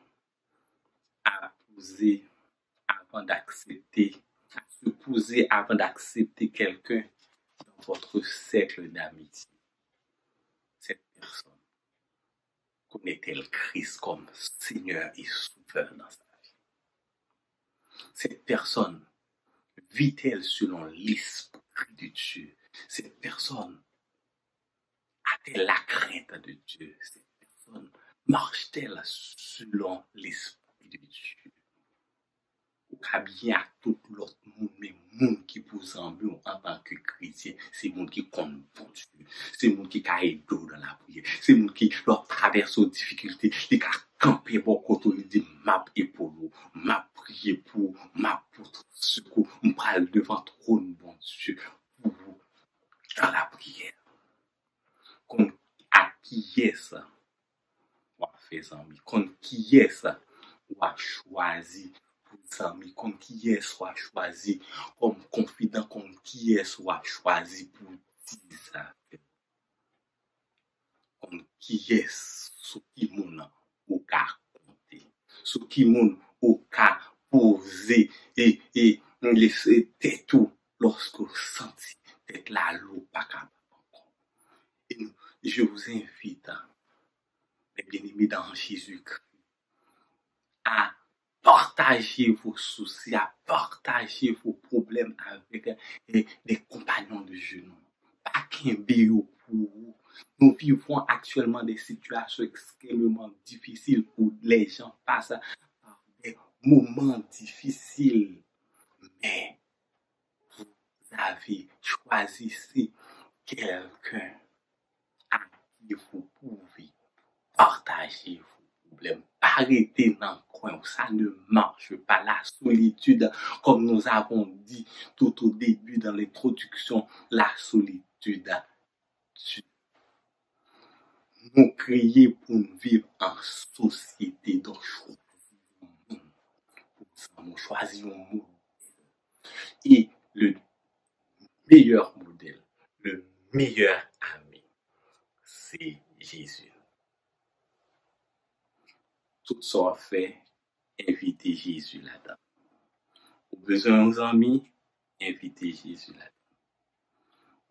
à poser avant d'accepter, à se poser avant d'accepter quelqu'un dans votre cercle d'amitié. Cette personne connaît-elle Christ comme Seigneur et Sauveur dans sa vie? Cette personne vit-elle selon l'Esprit de Dieu? Cette personne a-t-elle la crainte de Dieu? Cette personne marche-t-elle selon l'Esprit de Dieu? Ou bien à tout l'autre monde, mais monde qui vous envie en tant que chrétien, c'est monde qui compte bon Dieu, c'est monde qui a aidé dans la prière, c'est monde qui leur traverse aux difficultés, qui a campé beaucoup côté, il dit m'a épaule, m'a prié pour, m'a pour secours, on parle devant trône bon Dieu pour vous dans la prière. Comme à qui est ça? On fait amis, comme qui est ça? On a choisi amis, comme qui est soit choisi, comme confident, comme qui est soit choisi pour dire ça. Comme qui est ce qui moun au cas compter, ce qui moun au cas poser et laisser tête tout lorsque vous sentez tête la l'eau pas capable. Et je vous invite, mes bien-aimés dans Jésus-Christ, à partager vos soucis, à partager vos problèmes avec des compagnons de genoux. Pas qu'un béo pour vous. Nous vivons actuellement des situations extrêmement difficiles où les gens passent par des moments difficiles. Mais vous avez choisi quelqu'un à qui vous pouvez partager vos problèmes. Arrêtez dans le coin, ça ne marche pas. La solitude, comme nous avons dit tout au début dans l'introduction, la solitude tue. Nous créons pour nous vivre en société, donc choisissons un monde. Et le meilleur modèle, le meilleur ami, c'est Jésus. Tout ça fait, invitez Jésus là-dedans. Au besoin aux amis, invitez Jésus là-dedans.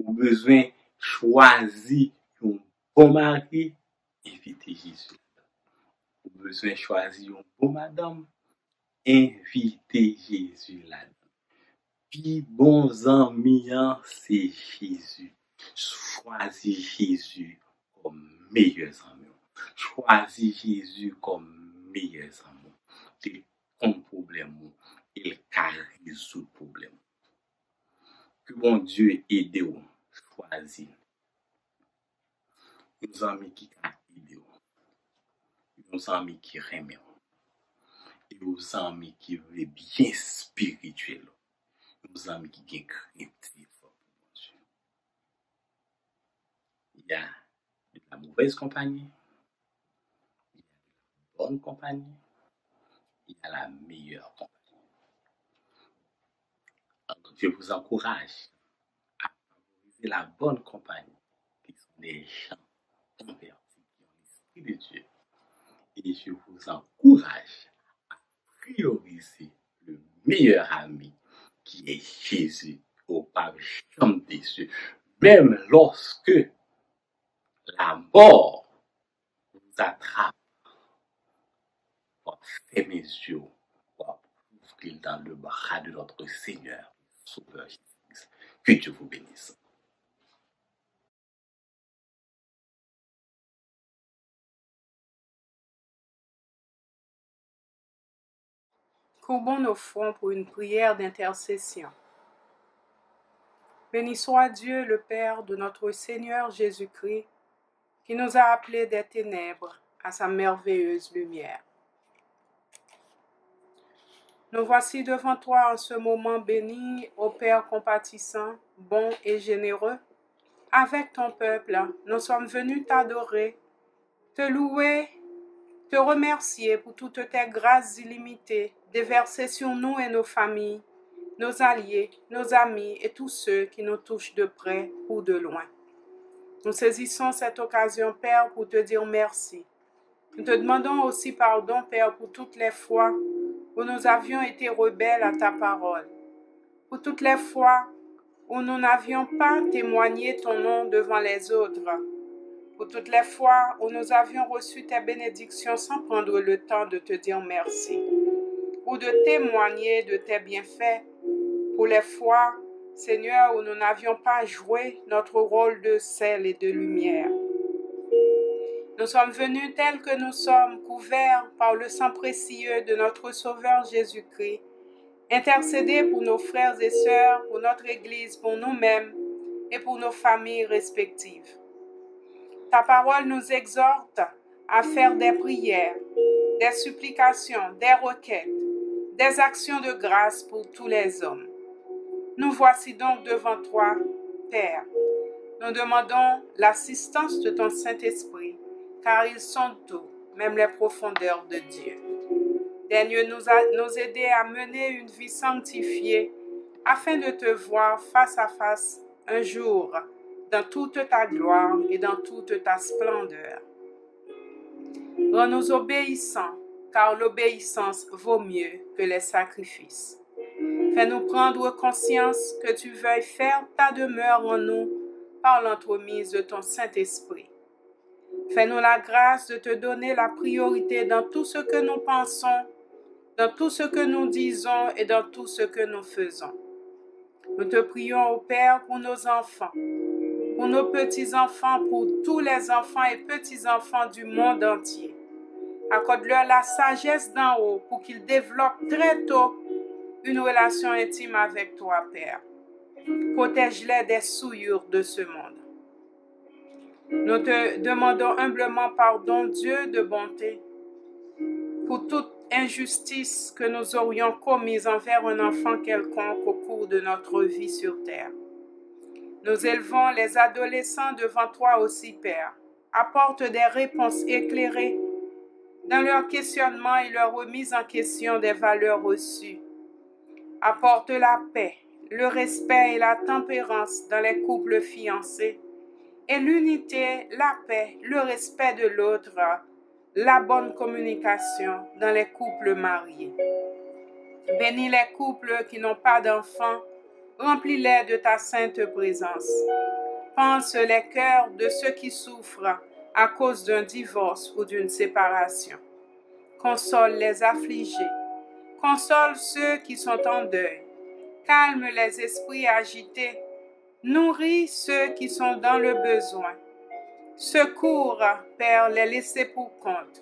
Au besoin choisir un bon mari, invitez Jésus là-dedans. Au besoin choisir un bon madame, invitez Jésus là-dedans. Puis bons amis, c'est Jésus. Choisis Jésus comme meilleur ami. Choisis Jésus comme meilleur ami. C'est ton problème. Il résout le problème. Que bon Dieu aide vous. Choisis. Nos amis qui aident vous. Nos amis qui aiment vous. Et nos amis qui veulent bien spirituel. Nos amis qui ont créatif. Il y a de la mauvaise compagnie. Bonne compagnie, il y a la meilleure compagnie. Donc, je vous encourage à favoriser la bonne compagnie, qui sont des gens convertis, qui ont l'Esprit de Dieu. Et je vous encourage à prioriser le meilleur ami, qui est Jésus, au Père chambre des cieux. même lorsque la mort vous attrape, fermez les yeux, ouvrir dans le bras de notre Seigneur, Sauveur Jésus-Christ. Que Dieu vous bénisse. Courbons nos fronts pour une prière d'intercession. Béni soit Dieu, le Père de notre Seigneur Jésus-Christ, qui nous a appelés des ténèbres à sa merveilleuse lumière. Nous voici devant toi en ce moment béni, ô Père compatissant, bon et généreux. Avec ton peuple, nous sommes venus t'adorer, te louer, te remercier pour toutes tes grâces illimitées déversées sur nous et nos familles, nos alliés, nos amis et tous ceux qui nous touchent de près ou de loin. Nous saisissons cette occasion, Père, pour te dire merci. Nous te demandons aussi pardon, Père, pour toutes les fois où nous avions été rebelles à ta parole, pour toutes les fois où nous n'avions pas témoigné ton nom devant les autres, pour toutes les fois où nous avions reçu tes bénédictions sans prendre le temps de te dire merci, ou de témoigner de tes bienfaits, pour les fois, Seigneur, où nous n'avions pas joué notre rôle de sel et de lumière. Nous sommes venus tels que nous sommes, couverts par le sang précieux de notre Sauveur Jésus-Christ, intercéder pour nos frères et sœurs, pour notre Église, pour nous-mêmes et pour nos familles respectives. Ta parole nous exhorte à faire des prières, des supplications, des requêtes, des actions de grâce pour tous les hommes. Nous voici donc devant toi, Père. Nous demandons l'assistance de ton Saint-Esprit, car ils sont tout, même les profondeurs de Dieu. Daigne nous aider à mener une vie sanctifiée, afin de te voir face à face un jour, dans toute ta gloire et dans toute ta splendeur. Rends-nous obéissants, car l'obéissance vaut mieux que les sacrifices. Fais-nous prendre conscience que tu veuilles faire ta demeure en nous par l'entremise de ton Saint-Esprit. Fais-nous la grâce de te donner la priorité dans tout ce que nous pensons, dans tout ce que nous disons et dans tout ce que nous faisons. Nous te prions, ô Père, pour nos enfants, pour nos petits-enfants, pour tous les enfants et petits-enfants du monde entier. Accorde-leur la sagesse d'en haut pour qu'ils développent très tôt une relation intime avec toi, Père. Protège-les des souillures de ce monde. Nous te demandons humblement pardon, Dieu de bonté, pour toute injustice que nous aurions commise envers un enfant quelconque au cours de notre vie sur terre. Nous élevons les adolescents devant toi aussi, Père. Apporte des réponses éclairées dans leur questionnement et leur remise en question des valeurs reçues. Apporte la paix, le respect et la tempérance dans les couples fiancés, et l'unité, la paix, le respect de l'autre, la bonne communication dans les couples mariés. Bénis les couples qui n'ont pas d'enfants, remplis-les de ta sainte présence. Pense les cœurs de ceux qui souffrent à cause d'un divorce ou d'une séparation. Console les affligés. Console ceux qui sont en deuil. Calme les esprits agités. Nourris ceux qui sont dans le besoin. Secours, Père, les laissés pour compte.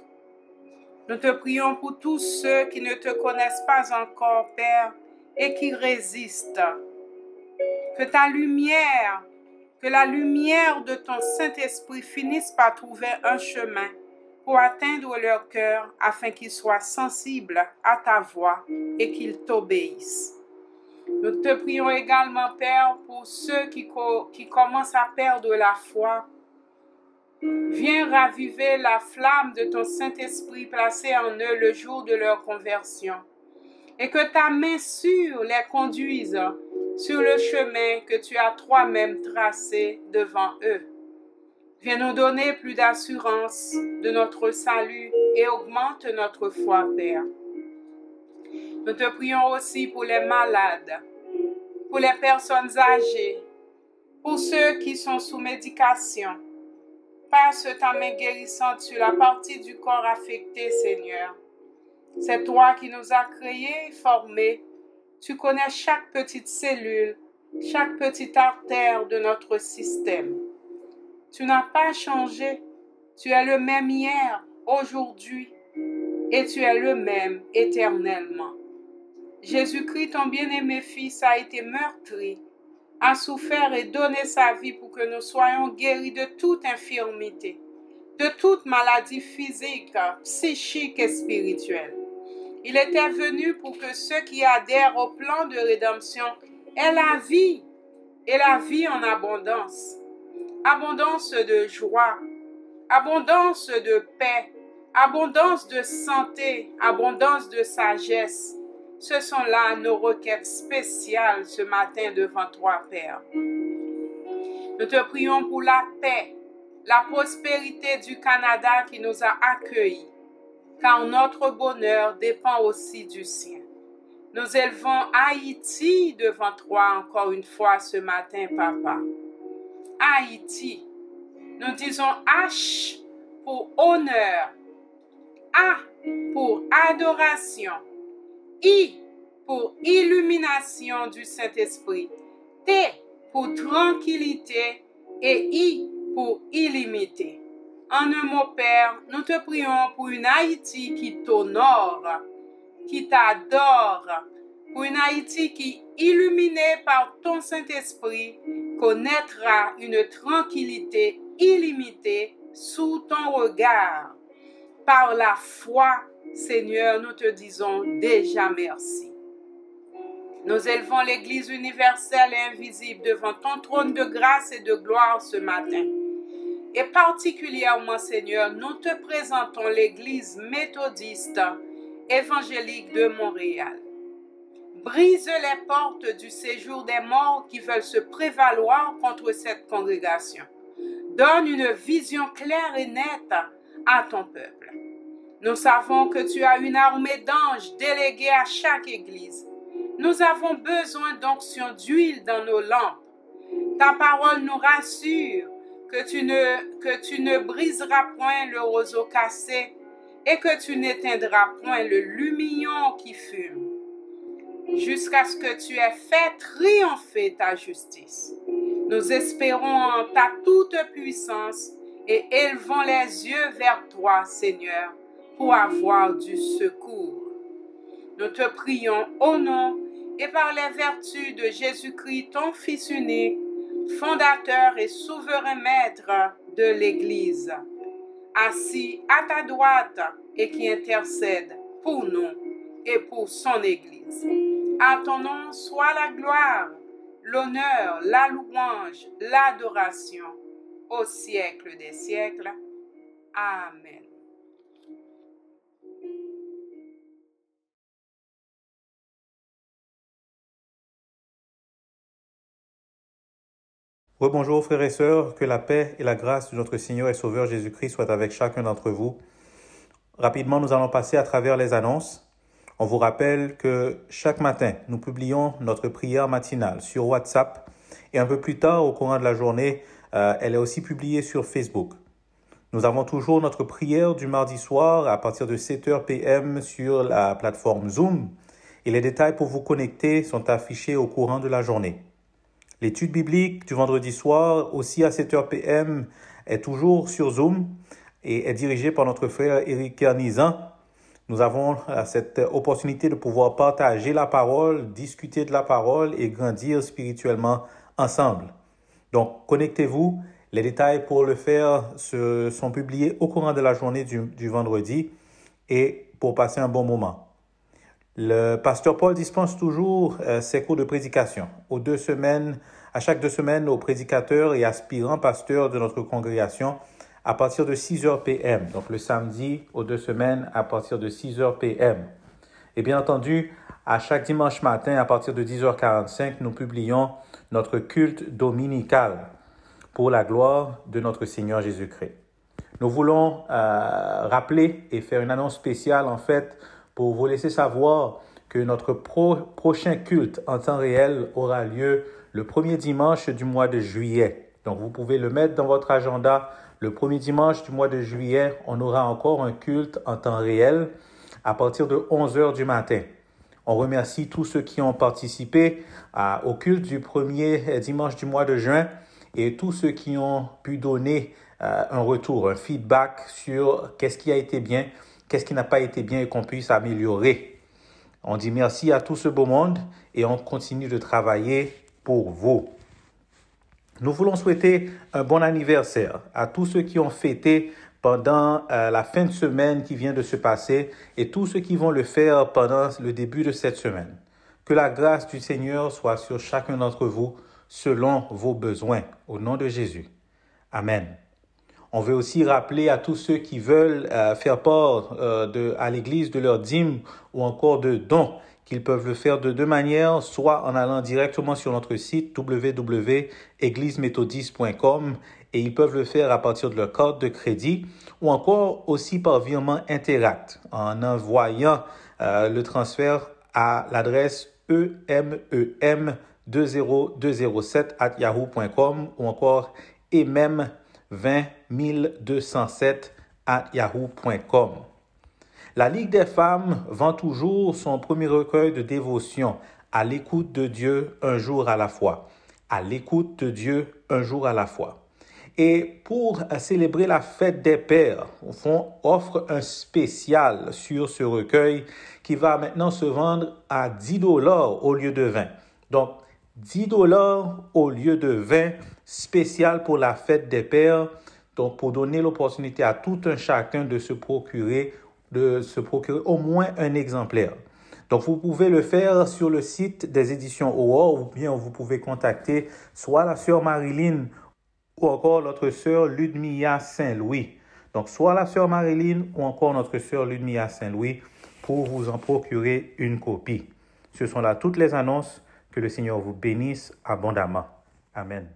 Nous te prions pour tous ceux qui ne te connaissent pas encore, Père, et qui résistent. Que ta lumière, que la lumière de ton Saint-Esprit finisse par trouver un chemin pour atteindre leur cœur afin qu'ils soient sensibles à ta voix et qu'ils t'obéissent. Nous te prions également, Père, pour ceux qui commencent à perdre la foi. Viens raviver la flamme de ton Saint-Esprit placée en eux le jour de leur conversion, et que ta main sûre les conduise sur le chemin que tu as toi-même tracé devant eux. Viens nous donner plus d'assurance de notre salut et augmente notre foi, Père. Nous te prions aussi pour les malades, pour les personnes âgées, Pour ceux qui sont sous médication, passe ta main guérissante sur la partie du corps affectée, Seigneur. C'est toi qui nous as créés et formés. Tu connais chaque petite cellule, chaque petite artère de notre système. Tu n'as pas changé. Tu es le même hier, aujourd'hui, et tu es le même éternellement. Jésus-Christ, ton bien-aimé Fils, a été meurtri, a souffert et donné sa vie pour que nous soyons guéris de toute infirmité, de toute maladie physique, psychique et spirituelle. Il était venu pour que ceux qui adhèrent au plan de rédemption aient la vie, et la vie en abondance. Abondance de joie, abondance de paix, abondance de santé, abondance de sagesse. Ce sont là nos requêtes spéciales ce matin devant toi, Père. Nous te prions pour la paix, la prospérité du Canada qui nous a accueillis, car notre bonheur dépend aussi du sien. Nous élevons Haïti devant toi encore une fois ce matin, Papa. Haïti, nous disons H pour honneur, A pour adoration, I pour illumination du Saint-Esprit, T pour tranquillité et I pour illimité. En un mot, Père, nous te prions pour une Haïti qui t'honore, qui t'adore, pour une Haïti qui, illuminée par ton Saint-Esprit, connaîtra une tranquillité illimitée sous ton regard. Par la foi, Seigneur, nous te disons déjà merci. Nous élevons l'Église universelle et invisible devant ton trône de grâce et de gloire ce matin. Et particulièrement, Seigneur, nous te présentons l'Église méthodiste évangélique de Montréal. Brise les portes du séjour des morts qui veulent se prévaloir contre cette congrégation. Donne une vision claire et nette à ton peuple. Nous savons que tu as une armée d'anges délégués à chaque église. Nous avons besoin d'onction d'huile dans nos lampes. Ta parole nous rassure que tu ne briseras point le roseau cassé et que tu n'éteindras point le lumignon qui fume, jusqu'à ce que tu aies fait triompher ta justice. Nous espérons en ta toute puissance et élevons les yeux vers toi, Seigneur, pour avoir du secours. Nous te prions au nom et par les vertus de Jésus-Christ, ton Fils unique, fondateur et souverain maître de l'Église, assis à ta droite et qui intercède pour nous et pour son Église. À ton nom soit la gloire, l'honneur, la louange, l'adoration, au siècle des siècles. Amen. Rebonjour frères et sœurs, que la paix et la grâce de notre Seigneur et Sauveur Jésus-Christ soient avec chacun d'entre vous. Rapidement, nous allons passer à travers les annonces. On vous rappelle que chaque matin, nous publions notre prière matinale sur WhatsApp et un peu plus tard, au courant de la journée, elle est aussi publiée sur Facebook. Nous avons toujours notre prière du mardi soir à partir de 7h p.m. sur la plateforme Zoom et les détails pour vous connecter sont affichés au courant de la journée. L'étude biblique du vendredi soir, aussi à 7h p.m., est toujours sur Zoom et est dirigée par notre frère Éric Kernizan. Nous avons cette opportunité de pouvoir partager la parole, discuter de la parole et grandir spirituellement ensemble. Donc, connectez-vous. Les détails pour le faire sont publiés au courant de la journée du vendredi et pour passer un bon moment. Le pasteur Paul dispense toujours ses cours de prédication à chaque 2 semaines aux prédicateurs et aspirants pasteurs de notre congrégation à partir de 6h p.m. Donc le samedi aux 2 semaines à partir de 6h p.m. Et bien entendu, à chaque dimanche matin à partir de 10h45, nous publions notre culte dominical pour la gloire de notre Seigneur Jésus-Christ. Nous voulons rappeler et faire une annonce spéciale en fait pour vous laisser savoir que notre prochain culte en temps réel aura lieu le premier dimanche du mois de juillet. Donc, vous pouvez le mettre dans votre agenda. Le premier dimanche du mois de juillet, on aura encore un culte en temps réel à partir de 11h du matin. On remercie tous ceux qui ont participé au culte du premier dimanche du mois de juin et tous ceux qui ont pu donner un retour, un feedback sur qu'est-ce qui a été bien, qu'est-ce qui n'a pas été bien et qu'on puisse améliorer. On dit merci à tout ce beau monde et on continue de travailler pour vous. Nous voulons souhaiter un bon anniversaire à tous ceux qui ont fêté pendant la fin de semaine qui vient de se passer et tous ceux qui vont le faire pendant le début de cette semaine. Que la grâce du Seigneur soit sur chacun d'entre vous selon vos besoins. Au nom de Jésus. Amen. On veut aussi rappeler à tous ceux qui veulent faire part à l'Église de leurs dîmes ou encore de dons qu'ils peuvent le faire de deux manières, soit en allant directement sur notre site www.égliseméthodiste.com et ils peuvent le faire à partir de leur carte de crédit ou encore aussi par virement Interact en envoyant le transfert à l'adresse emem20207@yahoo.com ou encore emem20207@yahoo.com. La Ligue des femmes vend toujours son premier recueil de dévotion, À l'écoute de Dieu, un jour à la fois. À l'écoute de Dieu, un jour à la fois. Et pour célébrer la fête des pères, au fond, offre un spécial sur ce recueil qui va maintenant se vendre à $10 au lieu de 20. Donc, $10 au lieu de 20, spécial pour la fête des pères. Donc, pour donner l'opportunité à tout un chacun de se procurer au moins un exemplaire. Donc, vous pouvez le faire sur le site des éditions Aurore ou bien vous pouvez contacter soit la sœur Marilyn ou encore notre sœur Ludmilla Saint-Louis. Donc, soit la sœur Marilyn ou encore notre sœur Ludmilla Saint-Louis pour vous en procurer une copie. Ce sont là toutes les annonces. Que le Seigneur vous bénisse abondamment. Amen.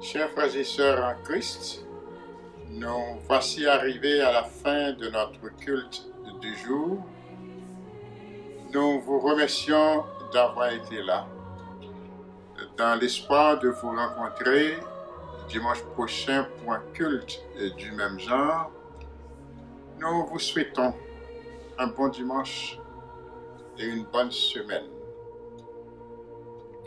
Chers frères et sœurs en Christ, Nous voici arrivés à la fin de notre culte du jour. Nous vous remercions d'avoir été là. Dans l'espoir de vous rencontrer dimanche prochain pour un culte du même genre, nous vous souhaitons un bon dimanche et une bonne semaine.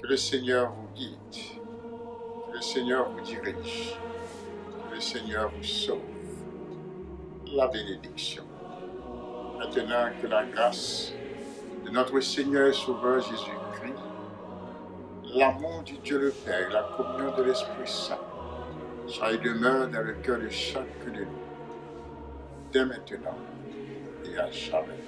Que le Seigneur vous guide, que le Seigneur vous dirige, que le Seigneur vous sauve. La bénédiction. Maintenant que la grâce de notre Seigneur et Sauveur Jésus-Christ, l'amour du Dieu le Père, la communion de l'Esprit Saint, soit et demeure dans le cœur de chacun de nous, dès maintenant et à jamais.